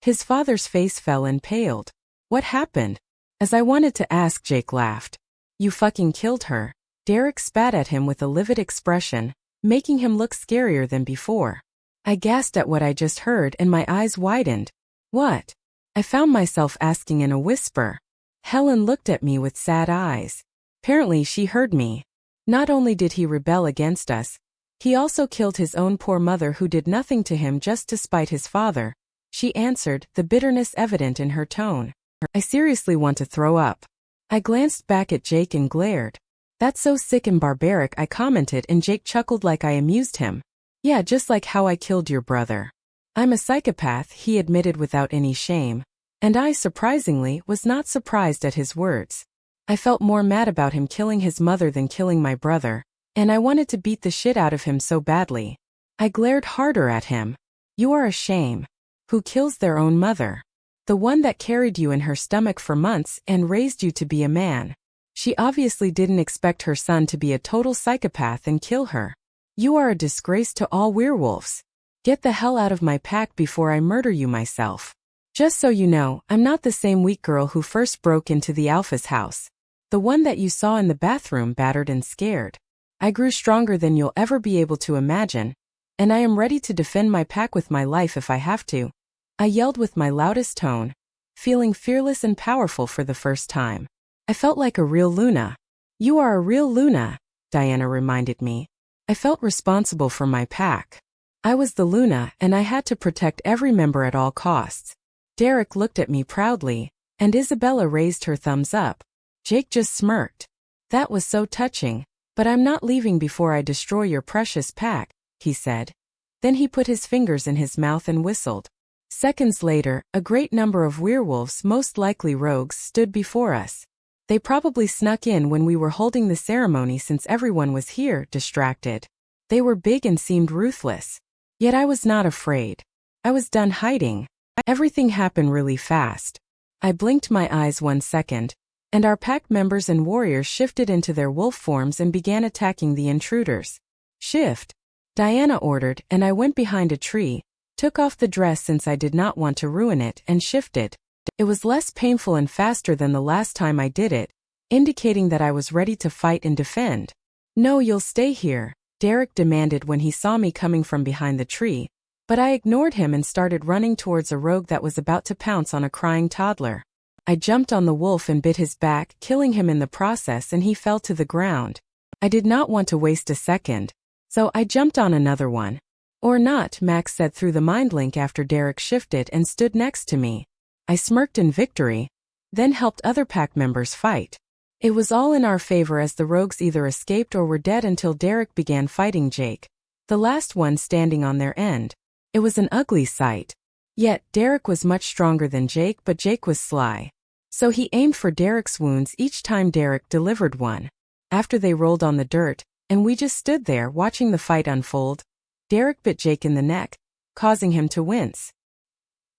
His father's face fell and paled. "What happened?" As I wanted to ask, Jake laughed. "You fucking killed her." Derek spat at him with a livid expression, making him look scarier than before. I gasped at what I just heard and my eyes widened. "What?" I found myself asking in a whisper. Helen looked at me with sad eyes. Apparently she heard me. Not only did he rebel against us, he also killed his own poor mother who did nothing to him just to spite his father, she answered, the bitterness evident in her tone. I seriously want to throw up. I glanced back at Jake and glared. "That's so sick and barbaric," I commented, and Jake chuckled like I amused him. "Yeah, just like how I killed your brother." "I'm a psychopath," he admitted without any shame. And I, surprisingly, was not surprised at his words. I felt more mad about him killing his mother than killing my brother, and I wanted to beat the shit out of him so badly. I glared harder at him. "You are a shame. Who kills their own mother? The one that carried you in her stomach for months and raised you to be a man. She obviously didn't expect her son to be a total psychopath and kill her. You are a disgrace to all werewolves. Get the hell out of my pack before I murder you myself. Just so you know, I'm not the same weak girl who first broke into the Alpha's house. The one that you saw in the bathroom battered and scared. I grew stronger than you'll ever be able to imagine, and I am ready to defend my pack with my life if I have to." I yelled with my loudest tone, feeling fearless and powerful for the first time. I felt like a real Luna. "You are a real Luna," Diana reminded me. I felt responsible for my pack. I was the Luna, and I had to protect every member at all costs. Derek looked at me proudly, and Isabella raised her thumbs up. Jake just smirked. "That was so touching, but I'm not leaving before I destroy your precious pack," he said. Then he put his fingers in his mouth and whistled. Seconds later, a great number of werewolves, most likely rogues, stood before us. They probably snuck in when we were holding the ceremony since everyone was here, distracted. They were big and seemed ruthless. Yet I was not afraid. I was done hiding. Everything happened really fast. I blinked my eyes 1 second, and our pack members and warriors shifted into their wolf forms and began attacking the intruders. "Shift," Diana ordered, and I went behind a tree, took off the dress since I did not want to ruin it, and shifted. It was less painful and faster than the last time I did it, indicating that I was ready to fight and defend. "No, you'll stay here," Derek demanded when he saw me coming from behind the tree, but I ignored him and started running towards a rogue that was about to pounce on a crying toddler. I jumped on the wolf and bit his back, killing him in the process, and he fell to the ground. I did not want to waste a second, so I jumped on another one. "Or not," Max said through the mind link after Derek shifted and stood next to me. I smirked in victory, then helped other pack members fight. It was all in our favor as the rogues either escaped or were dead until Derek began fighting Jake, the last one standing on their end. It was an ugly sight. Yet, Derek was much stronger than Jake, but Jake was sly. So he aimed for Derek's wounds each time Derek delivered one. After they rolled on the dirt, and we just stood there watching the fight unfold, Derek bit Jake in the neck, causing him to wince.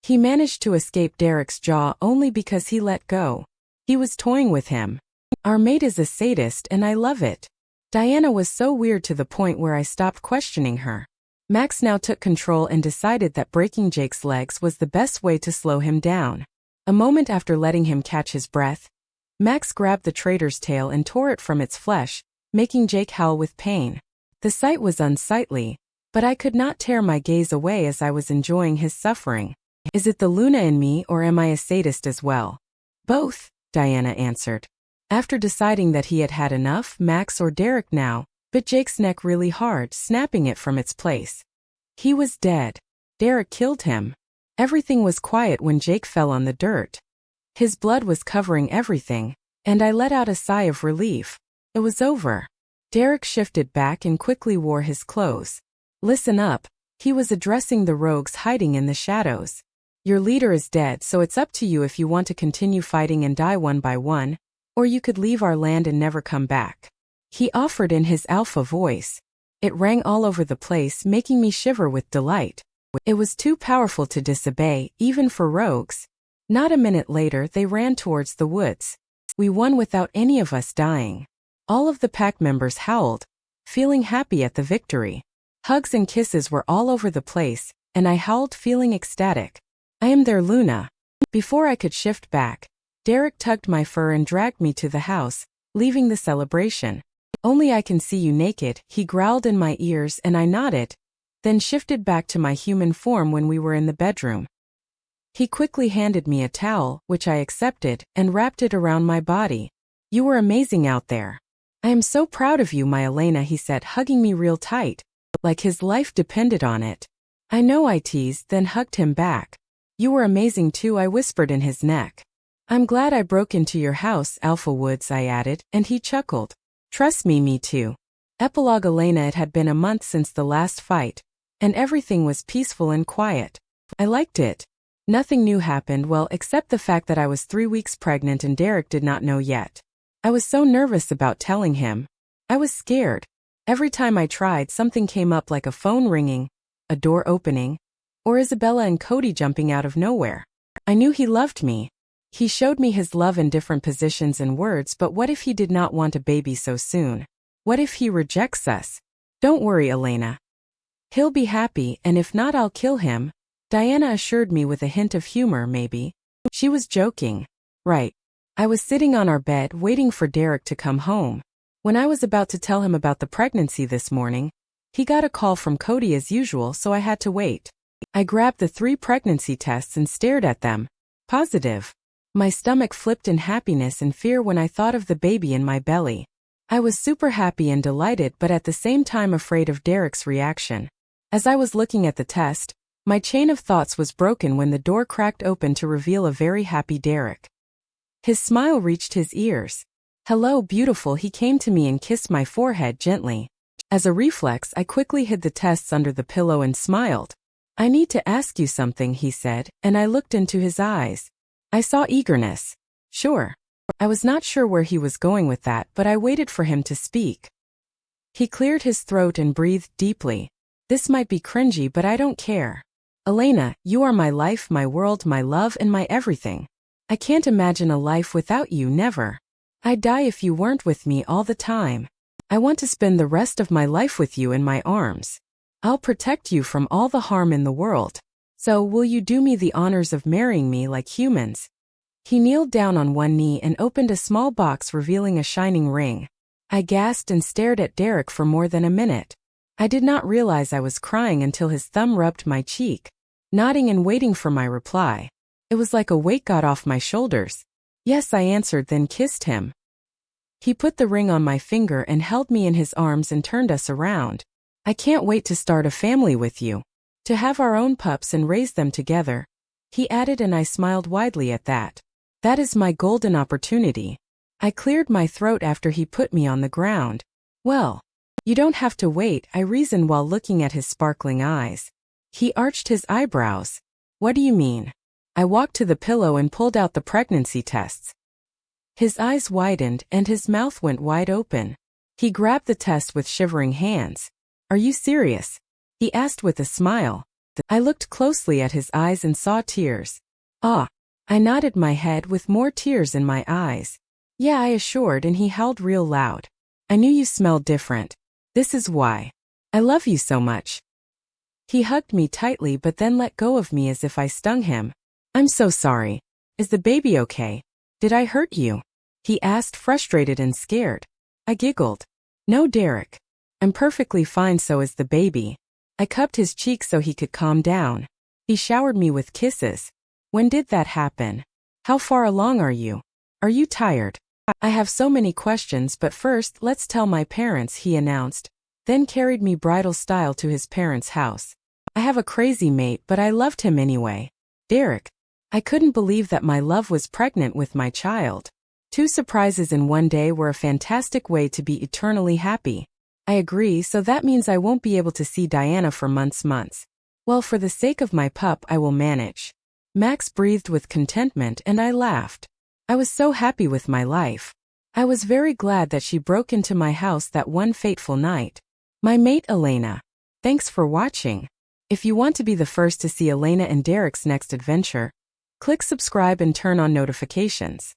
He managed to escape Derek's jaw only because he let go. He was toying with him. Our mate is a sadist and I love it. Diana was so weird to the point where I stopped questioning her. Max now took control and decided that breaking Jake's legs was the best way to slow him down. A moment after letting him catch his breath, Max grabbed the traitor's tail and tore it from its flesh, making Jake howl with pain. The sight was unsightly, but I could not tear my gaze away as I was enjoying his suffering. Is it the Luna in me or am I a sadist as well? Both, Diana answered. After deciding that he had had enough, Max or Derek now bit Jake's neck really hard, snapping it from its place. He was dead. Derek killed him. Everything was quiet when Jake fell on the dirt. His blood was covering everything, and I let out a sigh of relief. It was over. Derek shifted back and quickly wore his clothes. Listen up, He was addressing the rogues hiding in the shadows. Your leader is dead, so it's up to you if you want to continue fighting and die one by one, or you could leave our land and never come back. He offered in his alpha voice. It rang all over the place, making me shiver with delight. It was too powerful to disobey, even for rogues. Not a minute later, they ran towards the woods. We won without any of us dying. All of the pack members howled, feeling happy at the victory. Hugs and kisses were all over the place, and I howled, feeling ecstatic. I am there, Luna. Before I could shift back, Derek tugged my fur and dragged me to the house, leaving the celebration. Only I can see you naked, he growled in my ears, and I nodded, then shifted back to my human form when we were in the bedroom. He quickly handed me a towel, which I accepted, and wrapped it around my body. You were amazing out there. I am so proud of you, my Elena, he said, hugging me real tight, like his life depended on it. I know, I teased, then hugged him back. You were amazing too, I whispered in his neck. I'm glad I broke into your house, Alpha Woods, I added, and he chuckled. Trust me, me too. Epilogue. Elena. It had been a month since the last fight, and everything was peaceful and quiet. I liked it. Nothing new happened, well, except the fact that I was 3 weeks pregnant and Derek did not know yet. I was so nervous about telling him. I was scared. Every time I tried, something came up, like a phone ringing, a door opening, or Isabella and Cody jumping out of nowhere. I knew he loved me. He showed me his love in different positions and words, but what if he did not want a baby so soon? What if he rejects us? Don't worry, Elena. He'll be happy, and if not, I'll kill him, Diana assured me with a hint of humor, maybe. She was joking. Right. I was sitting on our bed waiting for Derek to come home. When I was about to tell him about the pregnancy this morning, he got a call from Cody as usual, so I had to wait. I grabbed the 3 pregnancy tests and stared at them. Positive. My stomach flipped in happiness and fear when I thought of the baby in my belly. I was super happy and delighted, but at the same time afraid of Derek's reaction. As I was looking at the test, my chain of thoughts was broken when the door cracked open to reveal a very happy Derek. His smile reached his ears. Hello, beautiful, he came to me and kissed my forehead gently. As a reflex, I quickly hid the tests under the pillow and smiled. I need to ask you something, he said, and I looked into his eyes. I saw eagerness. Sure. I was not sure where he was going with that, but I waited for him to speak. He cleared his throat and breathed deeply. This might be cringy, but I don't care. Elena, you are my life, my world, my love, and my everything. I can't imagine a life without you, never. I'd die if you weren't with me all the time. I want to spend the rest of my life with you in my arms. I'll protect you from all the harm in the world. So, will you do me the honors of marrying me like humans? He kneeled down on one knee and opened a small box, revealing a shining ring. I gasped and stared at Derek for more than a minute. I did not realize I was crying until his thumb rubbed my cheek, nodding and waiting for my reply. It was like a weight got off my shoulders. Yes, I answered, then kissed him. He put the ring on my finger and held me in his arms and turned us around. I can't wait to start a family with you. To have our own pups and raise them together, he added, and I smiled widely at that. That is my golden opportunity. I cleared my throat after he put me on the ground. Well, you don't have to wait, I reasoned while looking at his sparkling eyes. He arched his eyebrows. What do you mean? I walked to the pillow and pulled out the pregnancy tests. His eyes widened and his mouth went wide open. He grabbed the test with shivering hands. Are you serious? He asked with a smile. I looked closely at his eyes and saw tears. Ah. I nodded my head with more tears in my eyes. Yeah, I assured, and he howled real loud. I knew you smelled different. This is why. I love you so much. He hugged me tightly but then let go of me as if I stung him. I'm so sorry. Is the baby okay? Did I hurt you? He asked, frustrated and scared. I giggled. No, Derek. I'm perfectly fine, so is the baby. I cupped his cheek so he could calm down. He showered me with kisses. When did that happen? How far along are you? Are you tired? I have so many questions, but first let's tell my parents, he announced, then carried me bridal style to his parents' house. I have a crazy mate, but I loved him anyway. Derek. I couldn't believe that my love was pregnant with my child. 2 surprises in one day were a fantastic way to be eternally happy. I agree, so that means I won't be able to see Diana for months. Well, for the sake of my pup, I will manage. Max breathed with contentment and I laughed. I was so happy with my life. I was very glad that she broke into my house that one fateful night. My mate Elena. Thanks for watching. If you want to be the first to see Elena and Derek's next adventure, click subscribe and turn on notifications.